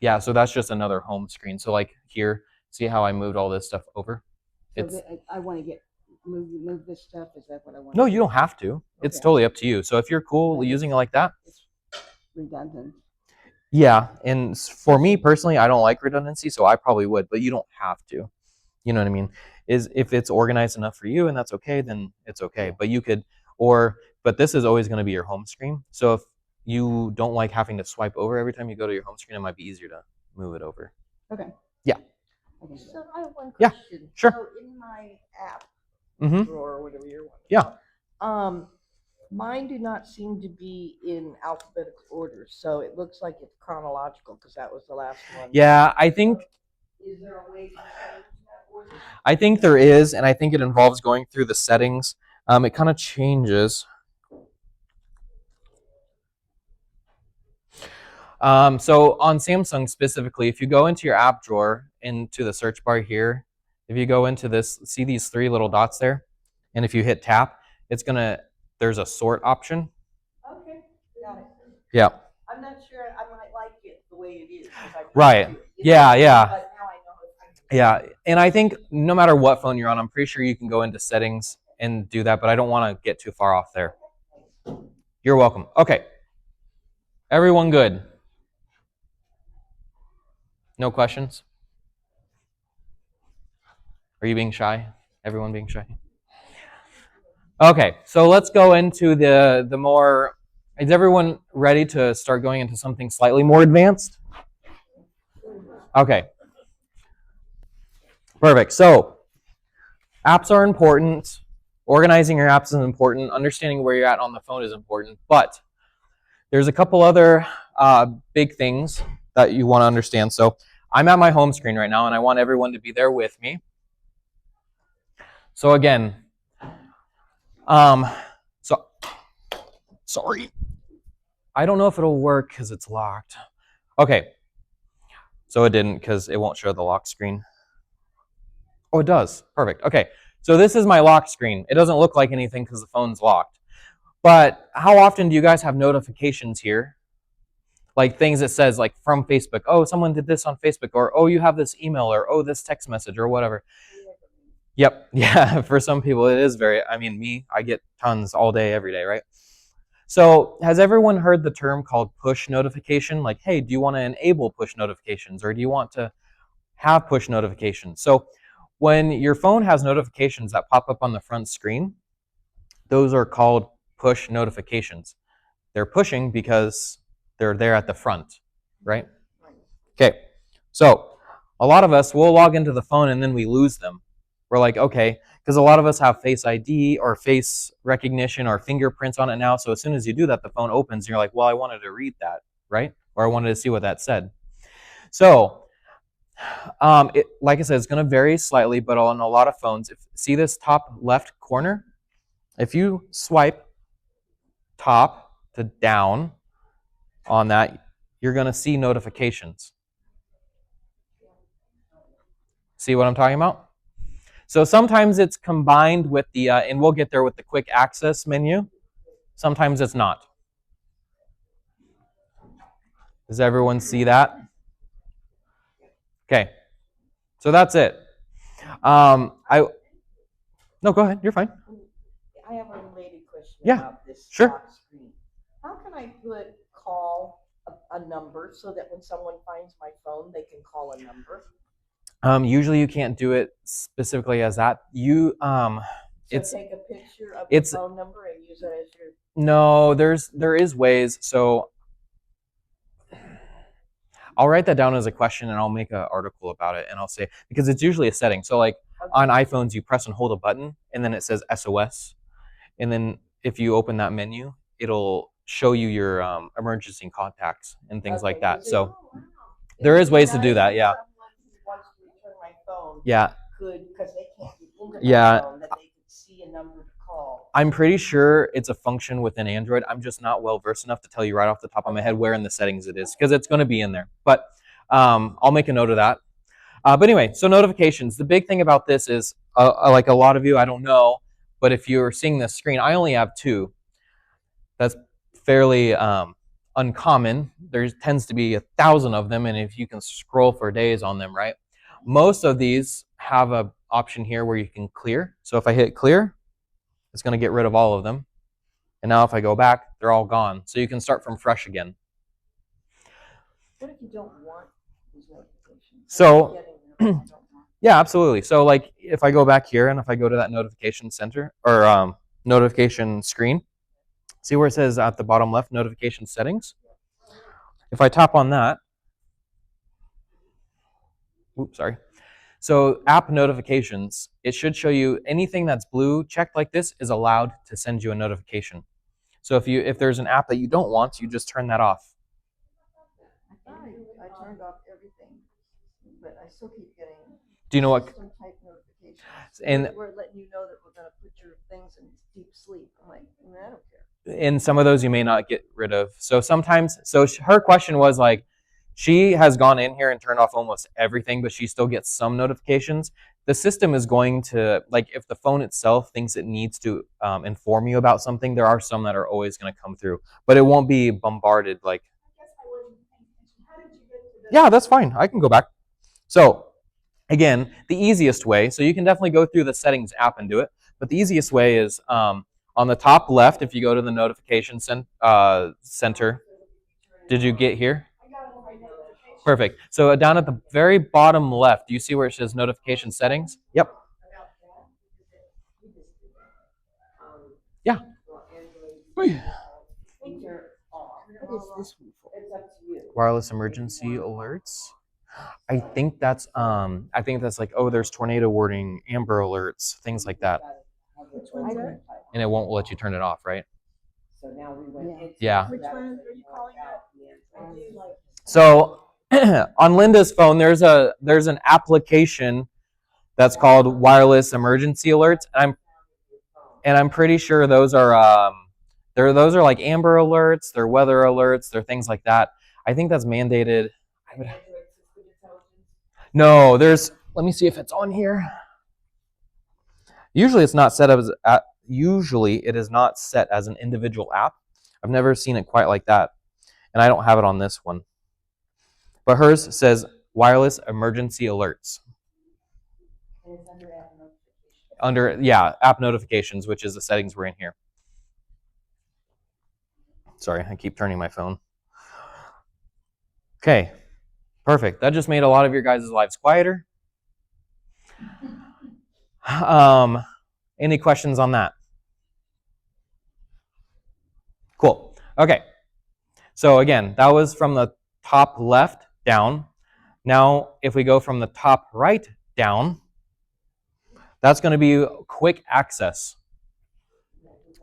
B: Yeah, so that's just another home screen. So like here, see how I moved all this stuff over?
D: So I want to move this stuff. Is that what I want?
B: No, you don't have to. It's
D: Okay.
B: totally up to you. So if you're cool using it like that,
D: It's redundant.
B: yeah. And for me personally, I don't like redundancy, so I probably would, but you don't have to. You know what I mean? Is if it's organized enough for you and that's okay, then it's okay. But you could, but this is always going to be your home screen. So if you don't like having to swipe over every time you go to your home screen, it might be easier to move it over.
D: Okay.
B: Yeah.
D: Okay. So I have one
B: Yeah,
D: question.
B: sure.
D: So in my app
B: Mm-hmm.
D: drawer or whatever you're wanting.
B: Yeah.
D: Mine do not seem to be in alphabetical order, so it looks like it's chronological because that was the last one.
B: Yeah, I think
D: Is there a way to change that
B: I think there is, and I think it involves going through the settings. It kind of changes. So on Samsung specifically, if you go into your app drawer, into the search bar here, if you go into this, see these 3 little dots there? And if you hit tap, there's a sort option.
D: Okay, got it.
B: Yeah.
D: I'm not sure, I might like it the way it is. 'Cause I
B: Right.
D: do it,
B: Yeah, yeah.
D: But now I know I can.
B: Yeah, and I think no matter what phone you're on, I'm pretty sure you can go into settings and do that, but I don't want to get too far off there. You're welcome. Okay. Everyone good? No questions? Are you being shy? Everyone being shy? Okay, so let's go into the more, is everyone ready to start going into something slightly more advanced? Okay. Perfect. So, apps are important. Organizing your apps is important. Understanding where you're at on the phone is important. But there's a couple other big things that you want to understand. So, I'm at my home screen right now, and I want everyone to be there with me. So again, sorry. I don't know if it'll work because it's locked. Okay. So it didn't because it won't show the lock screen. Oh, it does. Perfect. Okay. So this is my lock screen. It doesn't look like anything because the phone's locked. But how often do you guys have notifications here? Like things that says like from Facebook, oh, someone did this on Facebook, or oh, you have this email, or oh, this text message, or whatever. Yep. Yeah. For some people, it is me, I get tons all day, every day, right? So has everyone heard the term called push notification? Like, hey, do you want to enable push notifications, or do you want to have push notifications? So when your phone has notifications that pop up on the front screen, those are called push notifications. They're pushing because they're there at the front, right? Okay. So a lot of us will log into the phone and then we lose them. We're like, okay, because a lot of us have Face ID or face recognition or fingerprints on it now. So as soon as you do that, the phone opens and you're like, well, I wanted to read that, right? Or I wanted to see what that said. So, like I said, it's going to vary slightly, but on a lot of phones, see this top left corner? If you swipe top to down on that, you're going to see notifications. See what I'm talking about? So sometimes it's combined with the, and we'll get there with the quick access menu. Sometimes it's not. Does everyone see that? Okay. So that's it. No, go ahead. You're fine.
D: I have a related question
B: Yeah,
D: about this
B: sure.
D: lock screen. How can I call a number so that when someone finds my phone, they can call a number?
B: Usually you can't do it specifically as that.
D: So take a picture of the phone number and use it as your...
B: No, there is ways. So I'll write that down as a question and I'll make an article about it and I'll say, because it's usually a setting. So like on iPhones, you press and hold a button and then it says SOS. And then if you open that menu, it'll show you your emergency contacts and things like that. So there is ways to do that. Yeah.
D: Wants to return my phone.
B: Yeah.
D: Could, because they can't get into my
B: Yeah.
D: phone, that they could see a number to call.
B: I'm pretty sure it's a function within Android. I'm just not well versed enough to tell you right off the top of my head where in the settings it is, because it's going to be in there. But I'll make a note of that. But anyway, so notifications. The big thing about this is, like a lot of you, I don't know, but if you're seeing this screen, I only have 2. That's fairly uncommon. There tends to be 1,000 of them, and if you can scroll for days on them, right? Most of these have an option here where you can clear. So if I hit clear, it's going to get rid of all of them. And now if I go back, they're all gone. So you can start from fresh again.
D: What if you don't want these notifications?
B: So, yeah, absolutely. So like if I go back here and if I go to that notification center or notification screen, see where it says at the bottom left, notification settings? If I tap on that, oops, sorry. So app notifications, it should show you anything that's blue checked like this is allowed to send you a notification. So if there's an app that you don't want, you just turn that off.
D: I turned off everything, but I still keep getting...
B: Do you know what?
D: System type
B: And
F: We're letting you know that we're gonna put your things in deep sleep. I'm like, I don't care.
B: in some of those you may not get rid of. So sometimes, her question was like, she has gone in here and turned off almost everything, but she still gets some notifications. The system is going to, like, if the phone itself thinks it needs to inform you about something, there are some that are always going to come through, but it won't be bombarded like.
E: I guess I wasn't paying attention. How did you get to this?
B: Yeah, that's fine. I can go back. So again, the easiest way, so you can definitely go through the settings app and do it, but the easiest way is on the top left, if you go to the notification center. Did you get here?
E: I got all my notifications.
B: Perfect. So down at the very bottom left, do you see where it says notification settings? Yep. Yeah.
D: What is this one for?
C: It's up to you.
B: Wireless emergency alerts. I think that's like, oh, there's tornado warning, Amber alerts, things like that.
E: Which one's that?
B: And it won't let you turn it off, right?
C: So now we went into.
B: Yeah.
E: Which one are you calling that? I do like.
B: So on Linda's phone, there's an application that's called Wireless Emergency Alerts, and I'm pretty sure those are those are like Amber alerts, they're weather alerts, they're things like that. I think that's mandated. No, let me see if it's on here. Usually it's not set as usually it is not set as an individual app. I've never seen it quite like that, and I don't have it on this one. But hers says wireless emergency alerts.
D: And it's under app notifications.
B: Under, yeah, app notifications, which is the settings we're in here. Sorry, I keep turning my phone. Okay, perfect. That just made a lot of your guys' lives quieter. Any questions on that? Cool. Okay. So again, that was from the top left down. Now, if we go from the top right down, that's going to be quick access.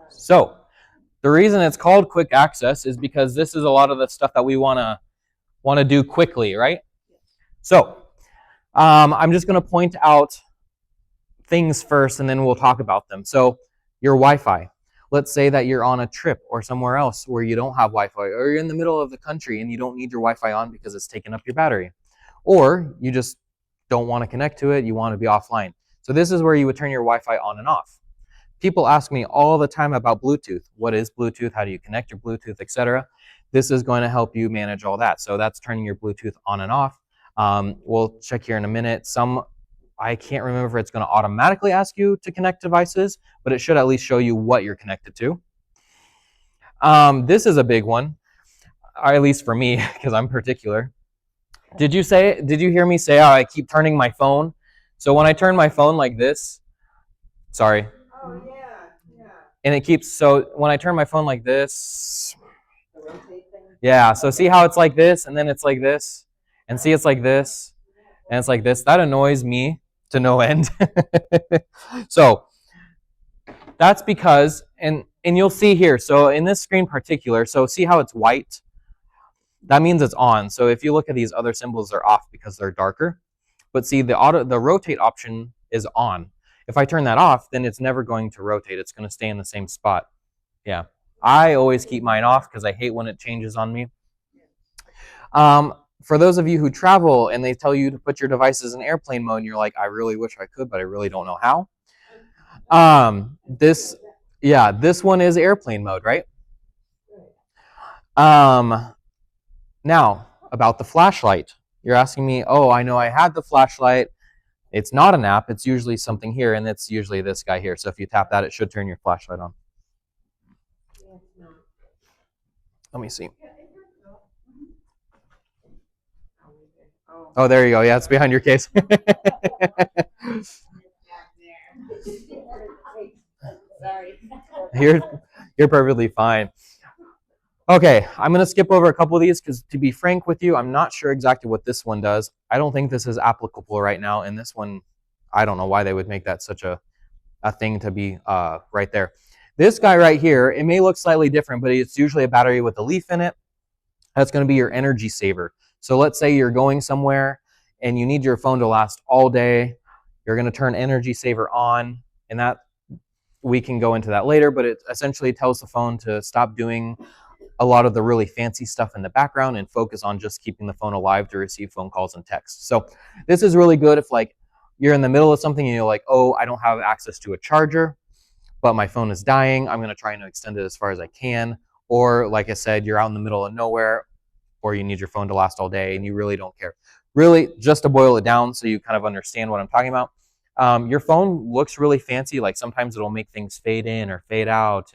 B: So the reason it's called quick access is because this is a lot of the stuff that we want to do quickly, right? So I'm just going to point out things first, and then we'll talk about them. So your Wi-Fi. Let's say that you're on a trip or somewhere else where you don't have Wi-Fi, or you're in the middle of the country and you don't need your Wi-Fi on because it's taking up your battery, or you just don't want to connect to it, you want to be offline. So this is where you would turn your Wi-Fi on and off. People ask me all the time about Bluetooth. What is Bluetooth? How do you connect your Bluetooth, etc.? This is going to help you manage all that. So that's turning your Bluetooth on and off. We'll check here in a minute. I can't remember if it's going to automatically ask you to connect devices, but it should at least show you what you're connected to. This is a big one, or at least for me, because I'm particular. Did you hear me say I keep turning my phone? So when I turn my phone like this, sorry.
C: Oh, yeah, yeah.
B: And it keeps, so when I turn my phone like this, yeah, so see how it's like this, and then it's like this, and see it's like this, and it's like this. That annoys me to no end. So that's because, and you'll see here, so in this screen particular, so see how it's white? That means it's on. So if you look at these other symbols, they're off because they're darker. But see, the rotate option is on. If I turn that off, then it's never going to rotate. It's going to stay in the same spot. Yeah. I always keep mine off because I hate when it changes on me. For those of you who travel and they tell you to put your devices in airplane mode, and you're like, I really wish I could, but I really don't know how. This one is airplane mode, right? Now, about the flashlight. You're asking me, oh, I know I had the flashlight. It's not an app. It's usually something here, and it's usually this guy here. So if you tap that, it should turn your flashlight on. Let me see. Oh, there you go. Yeah, it's behind your case.
A: Sorry.
B: You're perfectly fine. Okay, I'm going to skip over a couple of these because, to be frank with you, I'm not sure exactly what this one does. I don't think this is applicable right now, and this one, I don't know why they would make that such a thing to be right there. This guy right here, it may look slightly different, but it's usually a battery with a leaf in it. That's going to be your energy saver. So let's say you're going somewhere and you need your phone to last all day. You're going to turn Energy Saver on, and that we can go into that later, but it essentially tells the phone to stop doing a lot of the really fancy stuff in the background and focus on just keeping the phone alive to receive phone calls and texts. So this is really good if like you're in the middle of something and you're like, oh, I don't have access to a charger, but my phone is dying. I'm going to try and extend it as far as I can. Or like I said, you're out in the middle of nowhere, or you need your phone to last all day and you really don't care. Really, just to boil it down so you kind of understand what I'm talking about, your phone looks really fancy. Like sometimes it'll make things fade in or fade out,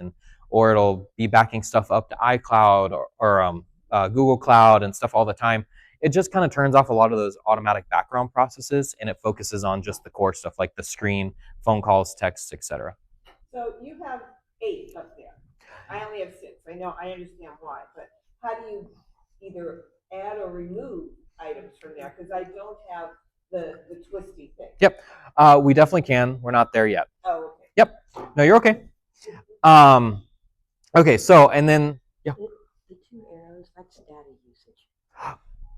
B: or it'll be backing stuff up to iCloud or Google Cloud and stuff all the time. It just kind of turns off a lot of those automatic background processes and it focuses on just the core stuff like the screen, phone calls, texts, etc.
C: So you have 8 up there. I only have 6. I know, I understand why, but how do you either add or remove items from there? Because I don't have the twisty thing.
B: Yep, we definitely can. We're not there yet.
C: Oh, okay.
B: Yep. No, you're okay. Okay, so and then yeah.
F: The 2 arrows, that's data usage.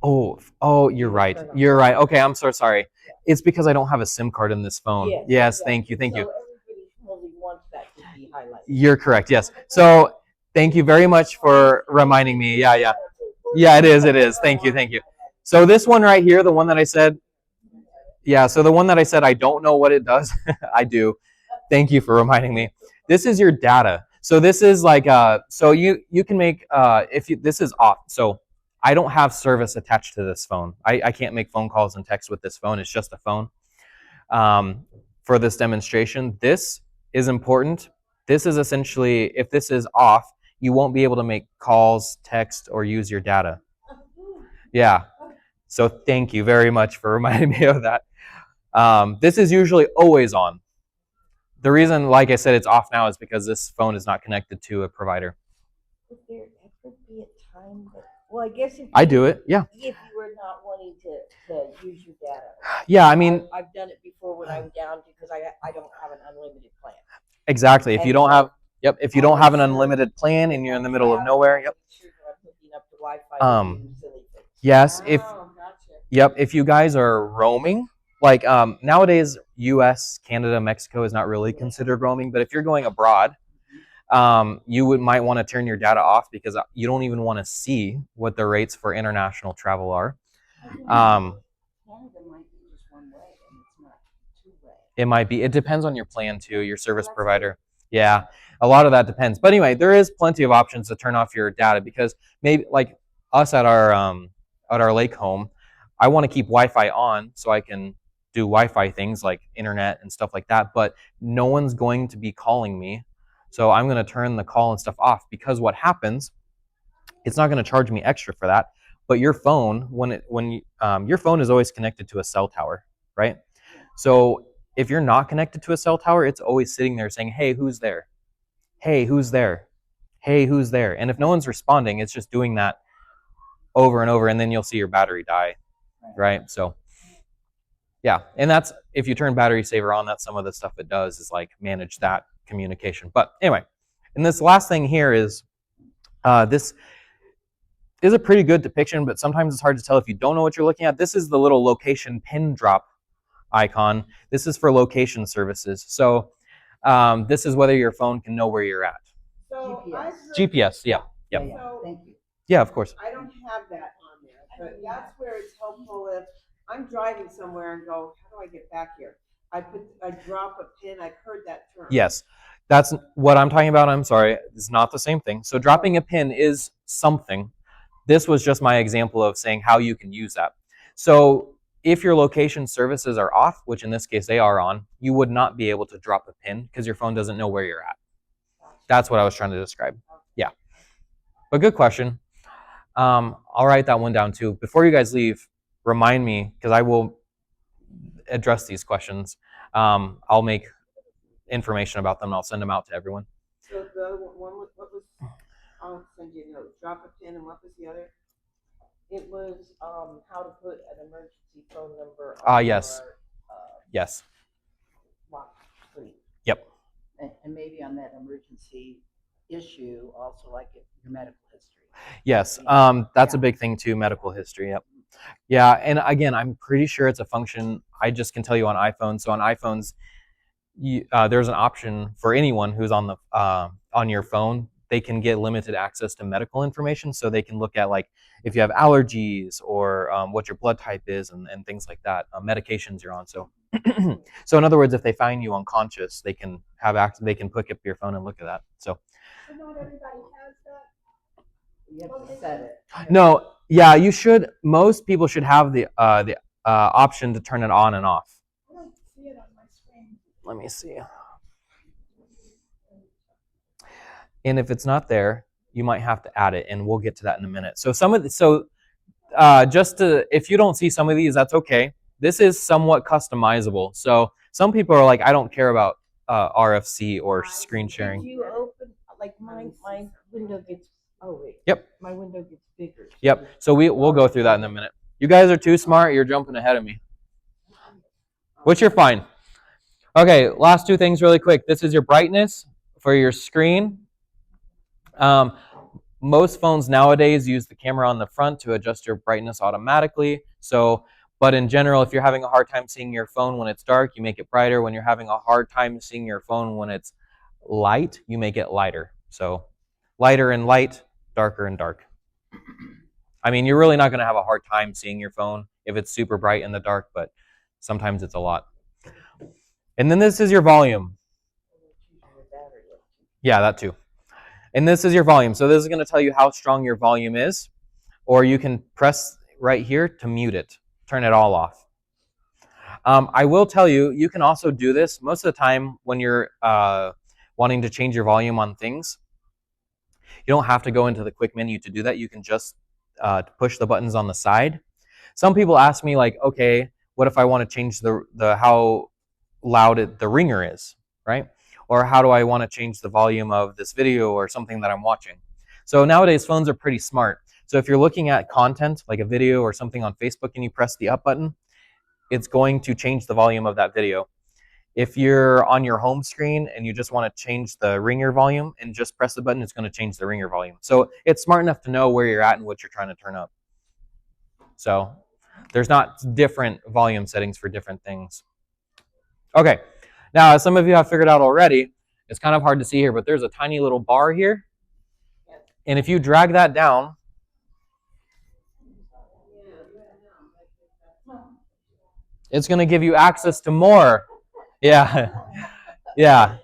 B: Oh, you're right. You're right. Okay, I'm so sorry. It's because I don't have a SIM card in this phone. Yes, thank you.
D: So everybody only wants that to be highlighted.
B: You're correct. Yes. So thank you very much for reminding me. Yeah, it is. Thank you. So this one right here, the one that I said, so the one that I said I don't know what it does. I do. Thank you for reminding me. This is your data. So this is like so you can make this is off. So I don't have service attached to this phone. I can't make phone calls and text with this phone. It's just a phone. For this demonstration, this is important. This is essentially, if this is off, you won't be able to make calls, text, or use your data. Yeah. So thank you very much for reminding me of that. This is usually always on. The reason, like I said, it's off now is because this phone is not connected to a provider.
D: Would there ever be a time that, well, I guess if
B: I do it, yeah.
D: if you were not wanting to use your data.
B: Yeah, I mean,
D: I've done it before when I'm down because I don't have an unlimited plan.
B: exactly. If you don't have, if you don't have an unlimited plan and you're in the middle of nowhere,
D: Sure, I'm hooking up to Wi-Fi and doing silly things.
B: yes, if
C: Oh, gotcha.
B: if you guys are roaming, like nowadays US, Canada, Mexico is not really considered roaming, but if you're going abroad, you might want to turn your data off because you don't even want to see what the rates for international travel are.
D: Canada might be just one way and it's not 2-way.
B: It might be. It depends on your plan too, your service provider. Yeah, a lot of that depends. But anyway, there is plenty of options to turn off your data because maybe like us at our lake home, I want to keep Wi-Fi on so I can do Wi-Fi things like internet and stuff like that. But no one's going to be calling me, so I'm going to turn the call and stuff off because what happens, it's not going to charge me extra for that. But your phone, your phone is always connected to a cell tower, right? So if you're not connected to a cell tower, it's always sitting there saying, hey, who's there? Hey, who's there? Hey, who's there? And if no one's responding, it's just doing that over and over, and then you'll see your battery die, right? So yeah, and that's, if you turn battery saver on, that's some of the stuff it does is like manage that communication. But anyway, and this last thing here is, this is a pretty good depiction, but sometimes it's hard to tell if you don't know what you're looking at. This is the little location pin drop icon. This is for location services. So this is whether your phone can know where you're at.
C: So
D: GPS.
C: I've heard-
B: GPS, yeah. Yep.
C: So
D: Thank you.
B: Yeah, of course.
C: I don't have that on there, but that's where it's helpful if I'm driving somewhere and go, how do I get back here? I drop a pin. I've heard that term.
B: Yes, that's what I'm talking about. I'm sorry, it's not the same thing. So dropping a pin is something. This was just my example of saying how you can use that. So if your location services are off, which in this case they are on, you would not be able to drop a pin because your phone doesn't know where you're at. That's what I was trying to describe. Yeah, but good question. I'll write that one down too. Before you guys leave, remind me, because I will address these questions. I'll make information about them and I'll send them out to everyone.
C: So the one, what was, I'll send you a note. Drop a pin, and what was the other?
D: It was how to put an emergency phone number on
B: Yes.
D: your
B: Yes.
D: lock screen.
B: Yep.
G: And maybe on that emergency issue, also like your medical history.
B: Yes. That's a big thing too, medical history. Yep. Yeah, and again, I'm pretty sure it's a function. I just can tell you on iPhones. So on iPhones, there's an option for anyone who's on your phone. They can get limited access to medical information, so they can look at like if you have allergies or what your blood type is and things like that, medications you're on. So, so in other words, if they find you unconscious, they can have access. They can pick up your phone and look at that. So
E: So not everybody has that.
G: You have to set it.
B: no, yeah, you should. Most people should have the option to turn it on and off.
E: I don't see it on my screen.
B: Let me see. And if it's not there, you might have to add it, and we'll get to that in a minute. So if you don't see some of these, that's okay. This is somewhat customizable. So some people are like, I don't care about RFC or screen sharing.
F: If you open, like my window gets, oh wait.
B: Yep.
F: My window gets bigger.
B: Yep. So we'll go through that in a minute. You guys are too smart. You're jumping ahead of me, which you're fine. Okay, last two things really quick. This is your brightness for your screen. Most phones nowadays use the camera on the front to adjust your brightness automatically. So, but in general, if you're having a hard time seeing your phone when it's dark, you make it brighter. When you're having a hard time seeing your phone when it's light, you make it lighter. So lighter and light, darker and dark. I mean, you're really not going to have a hard time seeing your phone if it's super bright in the dark, but sometimes it's a lot. And then this is your volume. Yeah, that too. And this is your volume. So this is going to tell you how strong your volume is, or you can press right here to mute it, turn it all off. I will tell you, you can also do this most of the time when you're wanting to change your volume on things. You don't have to go into the quick menu to do that. You can just push the buttons on the side. Some people ask me like, okay, what if I want to change the how loud the ringer is, right? Or how do I want to change the volume of this video or something that I'm watching? So nowadays phones are pretty smart. So if you're looking at content like a video or something on Facebook and you press the up button, it's going to change the volume of that video. If you're on your home screen and you just want to change the ringer volume and just press the button, it's going to change the ringer volume. So it's smart enough to know where you're at and what you're trying to turn up. So there's not different volume settings for different things. Okay. Now, as some of you have figured out already, it's kind of hard to see here, but there's a tiny little bar here. And if you drag that down, it's going to give you access to more. Yeah. Yeah.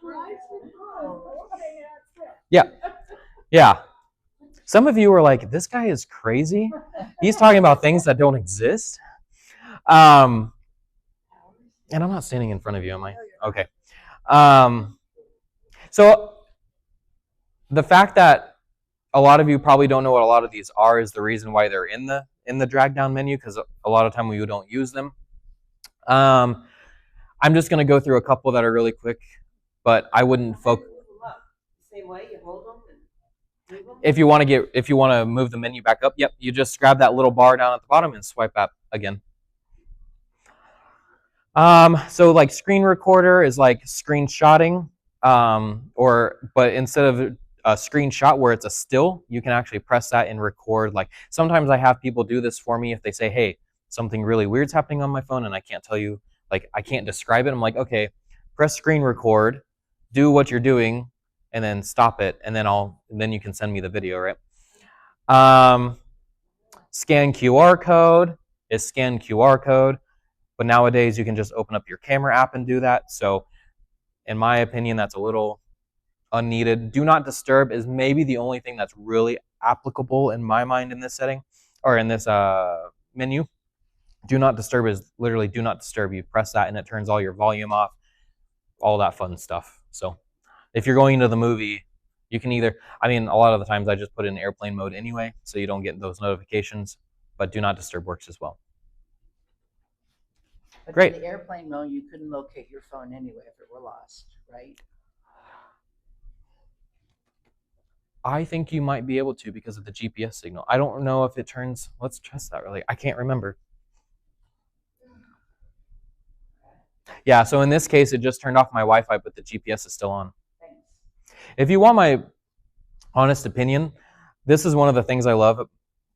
B: Yeah. Yeah. Some of you are like, this guy is crazy. He's talking about things that don't exist. And I'm not standing in front of you, am I? Okay. So the fact that a lot of you probably don't know what a lot of these are is the reason why they're in the drag down menu, because a lot of time we don't use them. I'm just going to go through a couple that are really quick, but I wouldn't focus.
C: Same way, you hold them and move them?
B: If you want to move the menu back up, yep, you just grab that little bar down at the bottom and swipe up again. So like screen recorder is like screenshotting, but instead of a screenshot where it's a still, you can actually press that and record. Like sometimes I have people do this for me if they say, hey, something really weird's happening on my phone and I can't tell you, like I can't describe it. I'm like, okay, press screen record, do what you're doing, and then stop it, and then you can send me the video, right? Scan QR code is scan QR code. But nowadays, you can just open up your camera app and do that. So in my opinion, that's a little unneeded. Do not disturb is maybe the only thing that's really applicable in my mind in this setting, or in this menu. Do not disturb is literally do not disturb. You press that and it turns all your volume off, all that fun stuff. So if you're going into the movie, you can either, I mean, a lot of the times I just put it in airplane mode anyway, so you don't get those notifications, but do not disturb works as well.
G: But
B: Great.
G: in the airplane mode, you couldn't locate your phone anyway if it were lost, right?
B: I think you might be able to because of the GPS signal. I don't know if it turns, let's test that really. I can't remember. Yeah, so in this case, it just turned off my Wi-Fi, but the GPS is still on. If you want my honest opinion, this is one of the things I love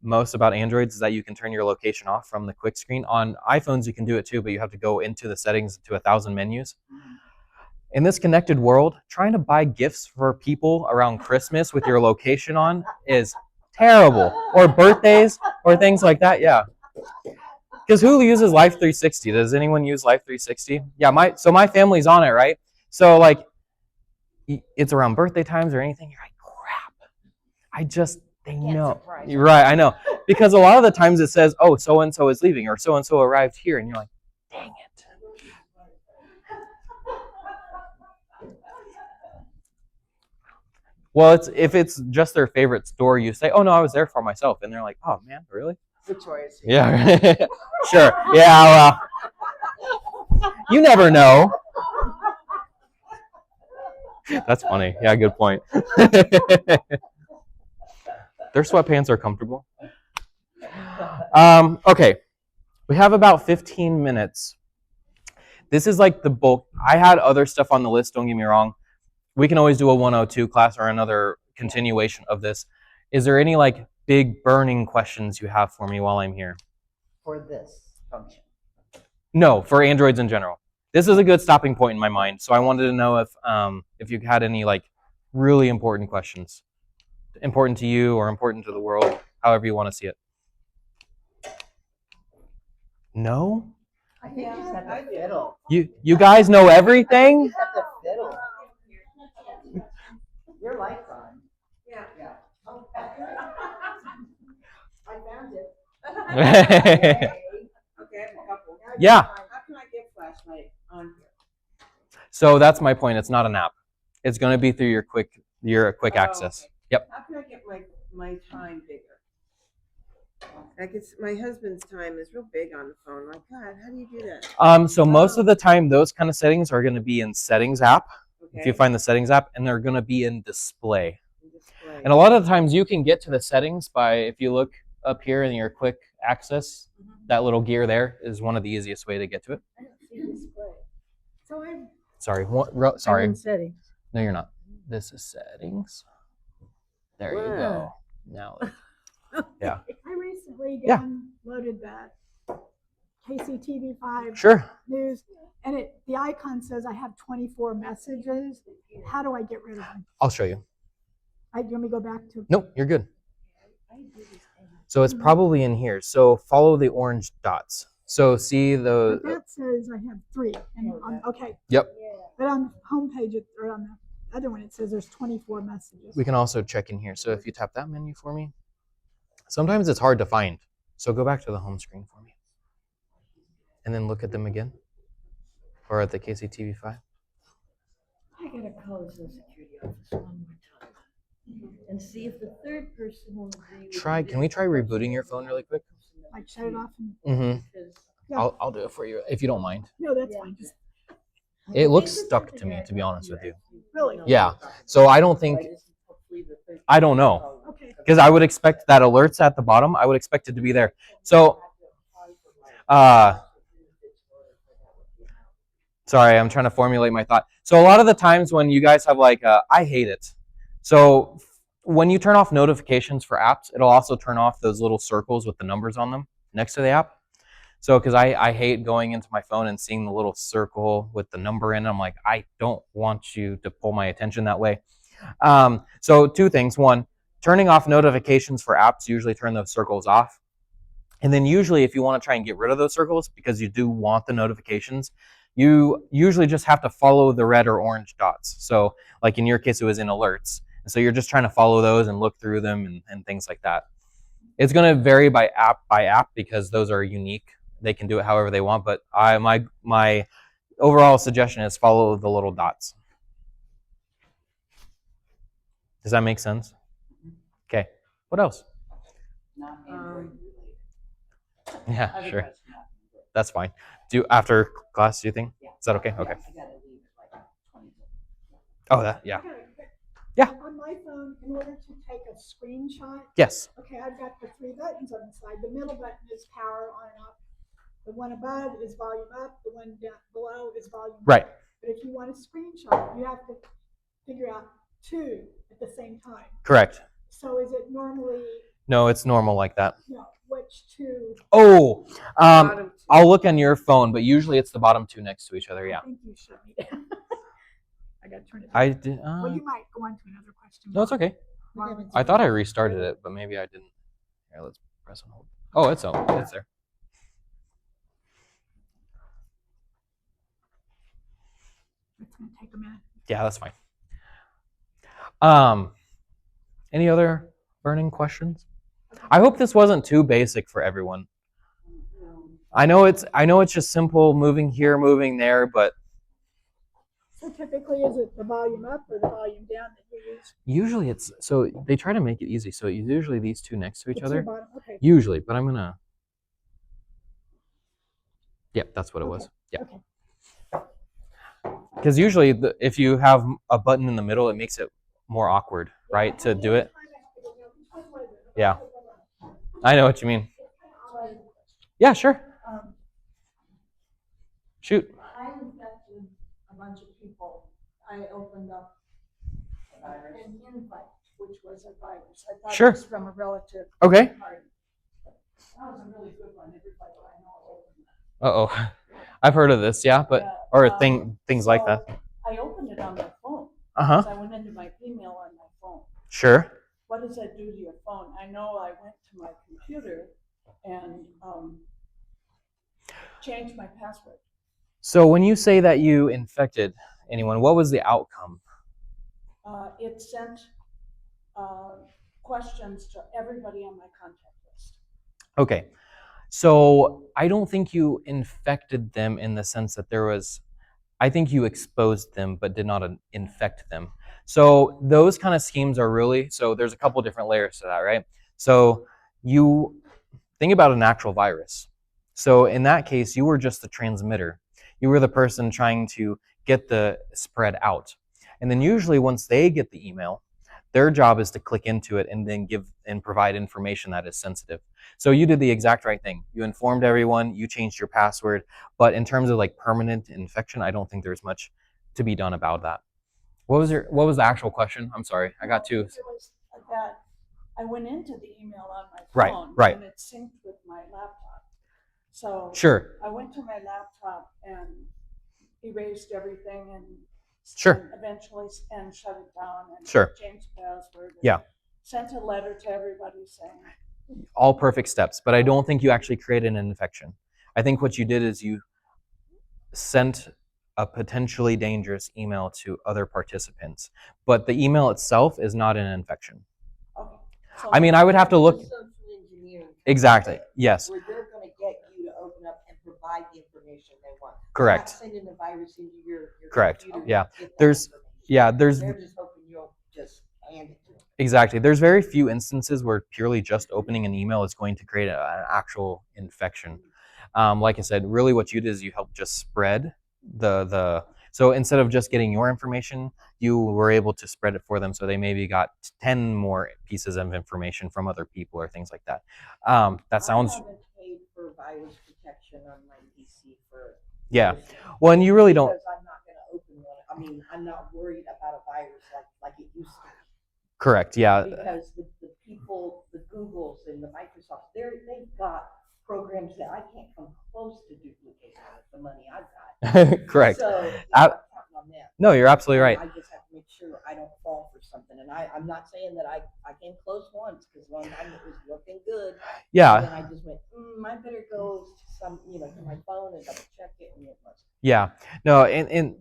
B: most about Androids is that you can turn your location off from the quick screen. On iPhones, you can do it too, but you have to go into the settings to 1,000 menus. In this connected world, trying to buy gifts for people around Christmas with your location on is terrible. Or birthdays or things like that. Yeah. Because who uses Life 360? Does anyone use Life 360? Yeah, my family's on it, right? So like, it's around birthday times or anything. You're like, crap. They know. You're right, I know. Because a lot of the times it says, oh, so and so is leaving or so and so arrived here, and you're like, dang it. Well, if it's just their favorite store, you say, oh no, I was there for myself, and they're like, oh man, really?
G: Victoria's Secret.
B: Yeah, sure. Yeah, well, you never know. That's funny. Yeah, good point. Their sweatpants are comfortable. Okay, we have about 15 minutes. This is like the bulk. I had other stuff on the list, don't get me wrong. We can always do a 102 class or another continuation of this. Is there any like big burning questions you have for me while I'm here?
G: For this function.
B: No, for Androids in general. This is a good stopping point in my mind. So I wanted to know if you had any like really important questions. Important to you or important to the world, however you want to see it. No?
G: I think you just have to fiddle.
B: You guys know everything?
G: You just have to fiddle. Your light's on.
C: Yeah.
G: Yeah.
A: I found it.
C: Okay, I have a couple.
B: Yeah.
C: How can I get flashlight on here?
B: So that's my point. It's not an app. It's going to be through your quick access.
C: Okay.
B: Yep.
C: How can I get my time bigger? Like my husband's time is real big on the phone. Like, God, how do you do that?
B: So most of the time, those kind of settings are going to be in Settings app.
C: Okay.
B: If you find the Settings app, and they're going to be in Display.
C: Display.
B: And a lot of the times, you can get to the settings by, if you look up here in your quick access, that little gear there is one of the easiest way to get to it.
E: I don't see display. So I.
B: Sorry,
F: I'm in settings.
B: No, you're not. This is Settings. There you go. Now, yeah.
E: I recently
B: Yeah.
E: downloaded that KCTV5
B: Sure.
E: news, and the icon says I have 24 messages. How do I get rid of them?
B: I'll show you.
E: You want me to go back to?
B: Nope, you're good. So it's probably in here. So follow the orange dots. So see
E: But that says I have 3. And okay.
B: Yep.
E: But on the homepage, or on the other one, it says there's 24 messages.
B: We can also check in here. So if you tap that menu for me, sometimes it's hard to find. So go back to the home screen for me. And then look at them again. Or at the KCTV5.
F: I gotta call the Social Security office one more time and see if the third person will agree with me.
B: Can we try rebooting your phone really quick?
E: Like shut it off and,
B: Mm-hmm.
F: Because
E: Yeah.
B: I'll do it for you if you don't mind.
E: no, that's fine. Just
B: It looks stuck to me, to be honest with you.
E: really.
B: Yeah. So I don't think, I don't know.
E: Okay.
B: Because I would expect that alerts at the bottom. I would expect it to be there. So, sorry, I'm trying to formulate my thought. So a lot of the times when you guys have like, I hate it. So when you turn off notifications for apps, it'll also turn off those little circles with the numbers on them next to the app. So because I hate going into my phone and seeing the little circle with the number in it. I'm like, I don't want you to pull my attention that way. So 2 things. 1, turning off notifications for apps, usually turn those circles off. And then usually if you want to try and get rid of those circles because you do want the notifications, you usually just have to follow the red or orange dots. So like in your case, it was in alerts. And so you're just trying to follow those and look through them and things like that. It's going to vary by app because those are unique. They can do it however they want, but my overall suggestion is follow the little dots. Does that make sense? Okay. What else?
G: Not Android related.
B: Yeah,
G: Other
B: sure.
G: questions not Android.
B: That's fine. Do after class, do you think?
G: Yeah.
B: Is that okay?
G: Yeah,
B: Okay.
G: I gotta leave at like 20 minutes.
B: Oh, that, yeah.
E: Yeah. On my phone, in order to take a screenshot,
B: Yes.
E: okay, I've got the 3 buttons on the side. The middle button is power on and off. The one above is volume up. The one down below is volume
B: Right.
E: down. But if you want a screenshot, you have to figure out 2 at the same time.
B: Correct.
E: So is it normally
B: No, it's normal like that.
E: No, which two?
B: Oh,
C: Bottom two.
B: I'll look on your phone, but usually it's the bottom two next to each other. Yeah.
E: I think you should be. I gotta turn it.
B: I
E: down.
B: did.
E: Well, you might go on to another question.
B: No, it's okay.
E: while it's
B: I thought I
E: on.
B: restarted it, but maybe I didn't. Here, let's press on hold. Oh, it's on. It's there.
E: It's gonna take a minute.
B: Yeah, that's fine. Any other burning questions? I hope this wasn't too basic for everyone. I know it's just simple moving here, moving there, but
E: So typically, is it the volume up or the volume down that you use?
B: usually it's so they try to make it easy. So it's usually these two next to each
E: The two
B: other.
E: bottom- Okay.
B: Usually, but I'm gonna. Yep, that's what it was. Yeah.
E: Okay.
B: Because usually, if you have a button in the middle, it makes it more awkward, right, to do it. Yeah. I know what you mean. Yeah, sure. Shoot.
E: I infected a bunch of people. I opened up an invite, which was a virus. I thought
B: Sure.
E: it was from a relative.
B: Okay.
E: party. That was a really good one. Everybody I know opened that.
B: Uh-oh. I've heard of this, yeah, but things like that.
E: I opened it on my phone.
B: Uh-huh.
E: I went into my email on my phone.
B: Sure.
E: What does that do to your phone? I know I went to my computer and changed my password.
B: So when you say that you infected anyone, what was the outcome?
E: It sent questions to everybody on my contact list.
B: Okay. So I don't think you infected them in the sense that I think you exposed them but did not infect them. So those kind of schemes are so there's a couple different layers to that, right? So you think about an actual virus. So in that case, you were just the transmitter. You were the person trying to get the spread out. And then usually once they get the email, their job is to click into it and then give and provide information that is sensitive. So you did the exact right thing. You informed everyone, you changed your password, but in terms of like permanent infection, I don't think there's much to be done about that. What was the actual question? I'm sorry, I got two.
E: It was that I went into the email on my
B: Right,
E: phone
B: right.
E: and it synced with my laptop. So
B: Sure,
E: I went to my laptop and erased everything and
B: Sure.
E: eventually and shut it down and
B: Sure.
E: changed the password. and
B: Yeah.
E: Sent a letter to everybody saying,
B: all perfect steps, but I don't think you actually created an infection. I think what you did is you sent a potentially dangerous email to other participants, but the email itself is not an infection.
E: okay. So
B: I mean, I would have to look.
D: Social engineering.
B: Exactly. Yes.
D: Where they're gonna get you to open up and provide the information they want.
B: Correct.
D: They're not sending the virus into your
B: Correct.
D: computer
B: Yeah.
D: to get that
B: There's-
D: information.
B: Yeah, there's
D: They're just hoping you'll just hand it to them.
B: exactly. There's very few instances where purely just opening an email is going to create an actual infection. Like I said, really what you did is you helped just spread the. So instead of just getting your information, you were able to spread it for them. So they maybe got 10 more pieces of information from other people or things like that. That sounds
D: I haven't paid for virus protection on my PC for.
B: Yeah.
D: years now.
B: well, and you really don't.
D: Because I'm not gonna open one. I mean, I'm not worried about a virus like it used to be.
B: Correct. Yeah.
D: Because the people, the Googles and the Microsofts, they've got programs that I can't come close to duplicating with the money I've got.
B: Correct.
D: So,
B: I-
D: I'm counting on them.
B: No, you're absolutely right.
D: I just have to make sure I don't fall for something. And I'm not saying that I came close once, because one time it was looking good. And
B: Yeah.
D: then I just went, I better go to my phone and double check it, and it was.
B: Yeah. No,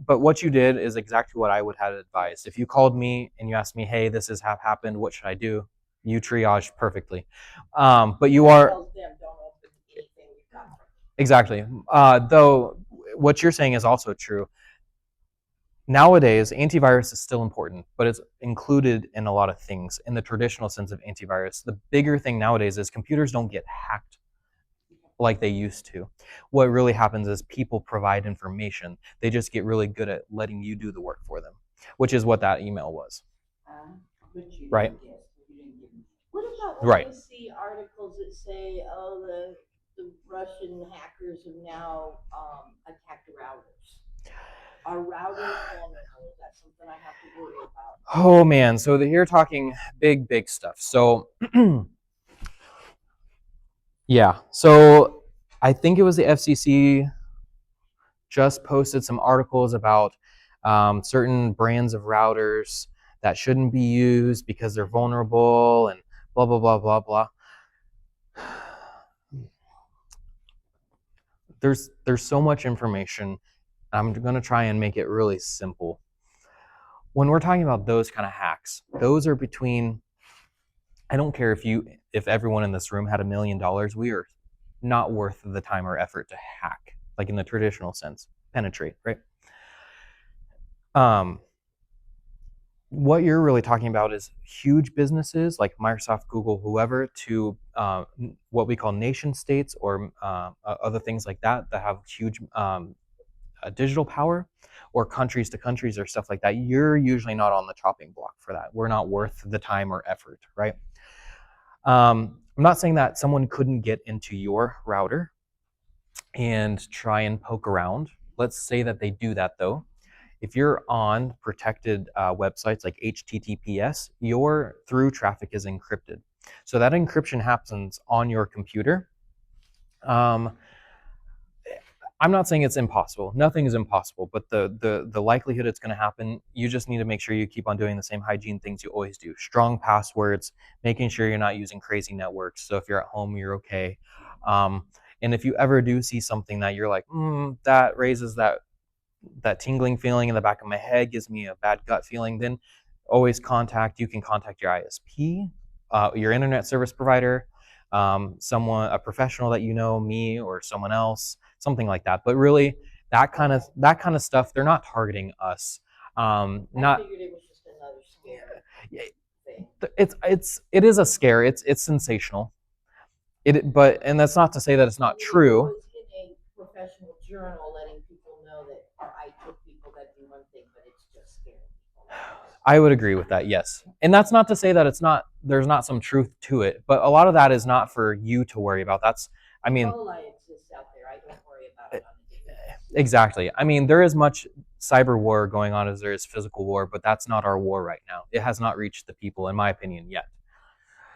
B: but what you did is exactly what I would have advised. If you called me and you asked me, hey, this has happened, what should I do? You triaged perfectly. But you are
D: Tells them, don't open anything you've got.
B: exactly. Though what you're saying is also true. Nowadays, antivirus is still important, but it's included in a lot of things. In the traditional sense of antivirus, the bigger thing nowadays is computers don't get hacked like they used to. What really happens is people provide information. They just get really good at letting you do the work for them, which is what that email was.
D: Which you
B: Right.
D: didn't get, you didn't give me. What about
B: Right.
D: when you see articles that say, oh, the Russian hackers have now attacked routers? Are routers vulnerable? Is that something I have to worry about?
B: Oh man, so you're talking big stuff. So Yeah. So I think it was the FCC just posted some articles about certain brands of routers that shouldn't be used because they're vulnerable and blah, blah, blah, blah, blah. There's so much information. I'm going to try and make it really simple. When we're talking about those kind of hacks, those are between, I don't care if everyone in this room had $1 million, we are not worth the time or effort to hack, like in the traditional sense, penetrate, right? What you're really talking about is huge businesses like Microsoft, Google, whoever, to what we call nation states or other things like that have huge digital power, or countries to countries or stuff like that. You're usually not on the chopping block for that. We're not worth the time or effort, right? I'm not saying that someone couldn't get into your router and try and poke around. Let's say that they do that though. If you're on protected websites like HTTPS, your through traffic is encrypted. So that encryption happens on your computer. I'm not saying it's impossible. Nothing is impossible, but the likelihood it's going to happen, you just need to make sure you keep on doing the same hygiene things you always do. Strong passwords, making sure you're not using crazy networks. So if you're at home, you're okay. And if you ever do see something that you're like, that raises that tingling feeling in the back of my head, gives me a bad gut feeling, then always you can contact your ISP, your internet service provider, a professional that you know, me or someone else, something like that. But really, that kind of stuff, they're not targeting us.
F: I figured it was just another scare thing.
B: It is a scare. It's sensational. And that's not to say that it's not true.
F: It was in a professional journal letting people know that our IT people that do one thing, but it's just scary people.
B: I would agree with that, yes. And that's not to say that there's not some truth to it, but a lot of that is not for you to worry about.
F: Ebola exists out there. I don't worry about it on a daily basis.
B: Exactly. I mean, there is much cyber war going on as there is physical war, but that's not our war right now. It has not reached the people, in my opinion, yet.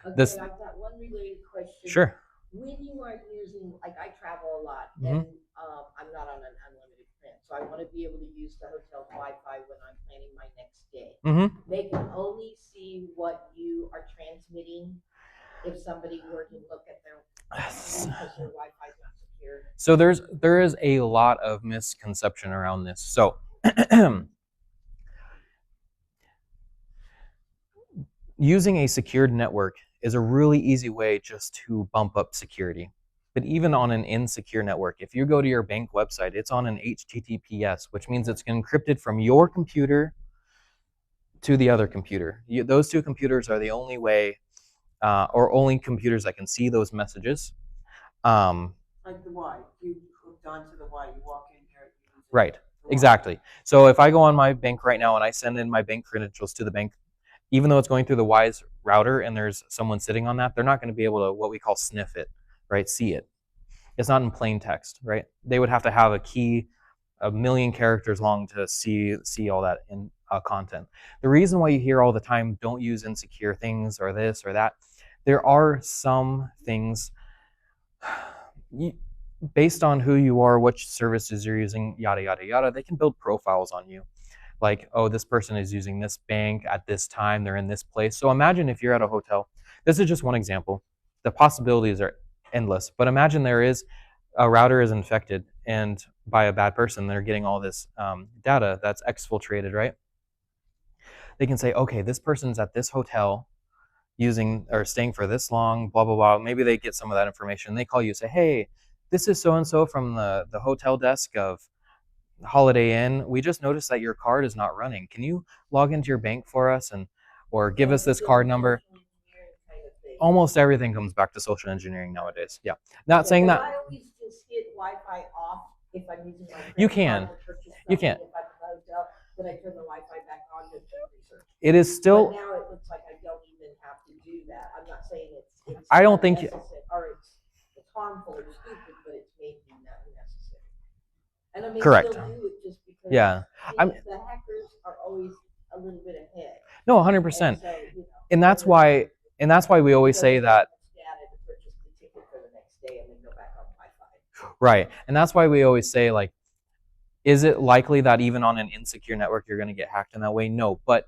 F: Okay,
B: This-
F: I've got one related question.
B: Sure.
F: When you are using, like I travel a lot,
B: Mhm.
F: and I'm not on an unlimited plan, so I want to be able to use the hotel's Wi-Fi when I'm planning my next day.
B: Mm-hmm.
F: They can only see what you are transmitting if somebody were to look at their because their Wi-Fi is not secure.
B: So there is a lot of misconception around this. So using a secured network is a really easy way just to bump up security. But even on an insecure network, if you go to your bank website, it's on an HTTPS, which means it's encrypted from your computer to the other computer. Those two computers are the only way, or only computers that can see those messages.
D: Like the Y, you hooked onto the Y, you walk in here. you use it.
B: Right,
D: The Y.
B: exactly. So if I go on my bank right now and I send in my bank credentials to the bank, even though it's going through the Wise router and there's someone sitting on that, they're not going to be able to what we call sniff it, right? See it. It's not in plain text, right? They would have to have a key 1 million characters long to see all that in content. The reason why you hear all the time, don't use insecure things or this or that, there are some things based on who you are, which services you're using, yada, yada, yada, they can build profiles on you. Like, oh, this person is using this bank at this time, they're in this place. So imagine if you're at a hotel. This is just one example. The possibilities are endless. But imagine a router is infected and by a bad person, they're getting all this data that's exfiltrated, right? They can say, okay, this person's at this hotel using or staying for this long, blah, blah, blah. Maybe they get some of that information. They call you and say, hey, this is so-and-so from the hotel desk of Holiday Inn. We just noticed that your card is not running. Can you log into your bank for us or give us this card number? Almost everything comes back to social engineering nowadays. Yeah. Not saying that.
F: I always just hit Wi-Fi off if I'm using my
B: You
F: credit
B: can.
F: card to purchase
B: You
F: something.
B: can.
F: If I'm at the hotel, then I turn the Wi-Fi back on to do research.
B: It is still.
F: But now it looks like I don't even have to do that. I'm not saying it's
B: I don't think-
F: unnecessary, or it's harmful or stupid, but it's maybe not necessary. And I may
B: Correct.
F: still do it just because
B: Yeah.
F: the hackers are always a little bit ahead.
B: No, 100%.
F: And so,
B: And that's why we always say that.
F: Data to purchase the ticket for the next day
B: Right. And that's why we always say, like, is it likely that even on an insecure network you're going to get hacked in that way? No. But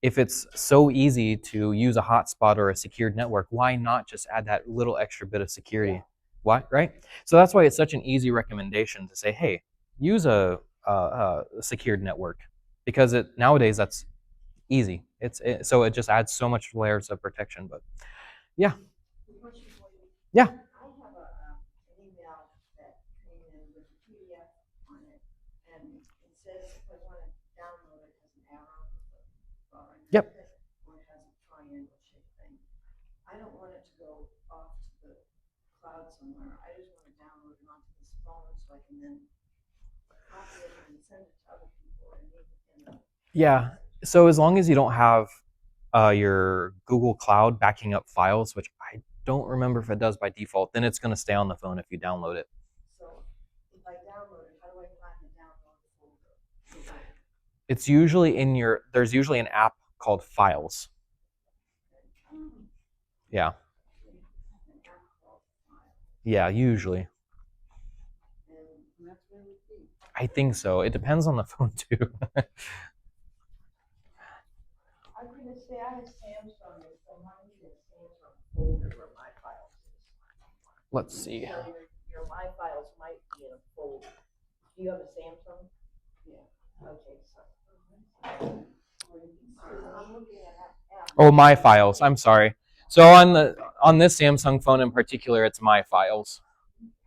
B: if it's so easy to use a hotspot or a secured network, why not just add that little extra bit of security? Why, right? So that's why it's such an easy recommendation to say, hey, use a secured network, because nowadays that's easy. So it just adds so much layers of protection. But yeah. Yeah.
D: I have an email that came in with a PDF on it, and it says if I want to download it as an arrow with a bar in
B: Yep.
D: it, or it has a triangle shaped thing. I don't want it to go off to the cloud somewhere. I just want to download it onto this phone so I can then copy it and send it to other people and
B: Yeah. So as long as you don't have your Google Cloud backing up files, which I don't remember if it does by default, then it's going to stay on the phone if you download it.
D: So if I download it, how do I find the download folder?
B: It's usually there's usually an app called Files. Yeah. Yeah, usually. I think so. It depends on the phone too.
D: I'm gonna say I have Samsung, and so mine is Samsung folder where my files is.
B: Let's see.
F: So your My Files might be in a folder. Do you have a Samsung? Yeah. Okay, so.
D: I'm looking at app.
B: Oh, My Files. I'm sorry. So on this Samsung phone in particular, it's My Files.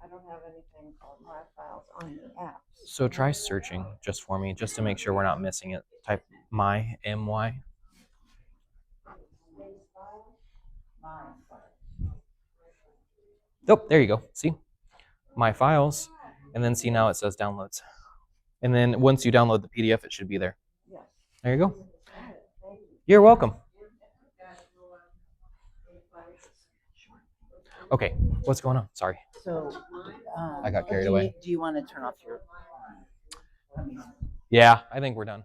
D: I don't have anything called My Files on the app.
B: So try searching just for me, just to make sure we're not missing it. Type My, M-Y. Oh, there you go. See? My Files. And then see, now it says downloads. And then once you download the PDF, it should be there.
D: Yes.
B: There you go. You're welcome. Okay, what's going on? Sorry.
G: So,
B: I got carried away.
G: Do you want to turn off your?
B: Yeah, I think we're done.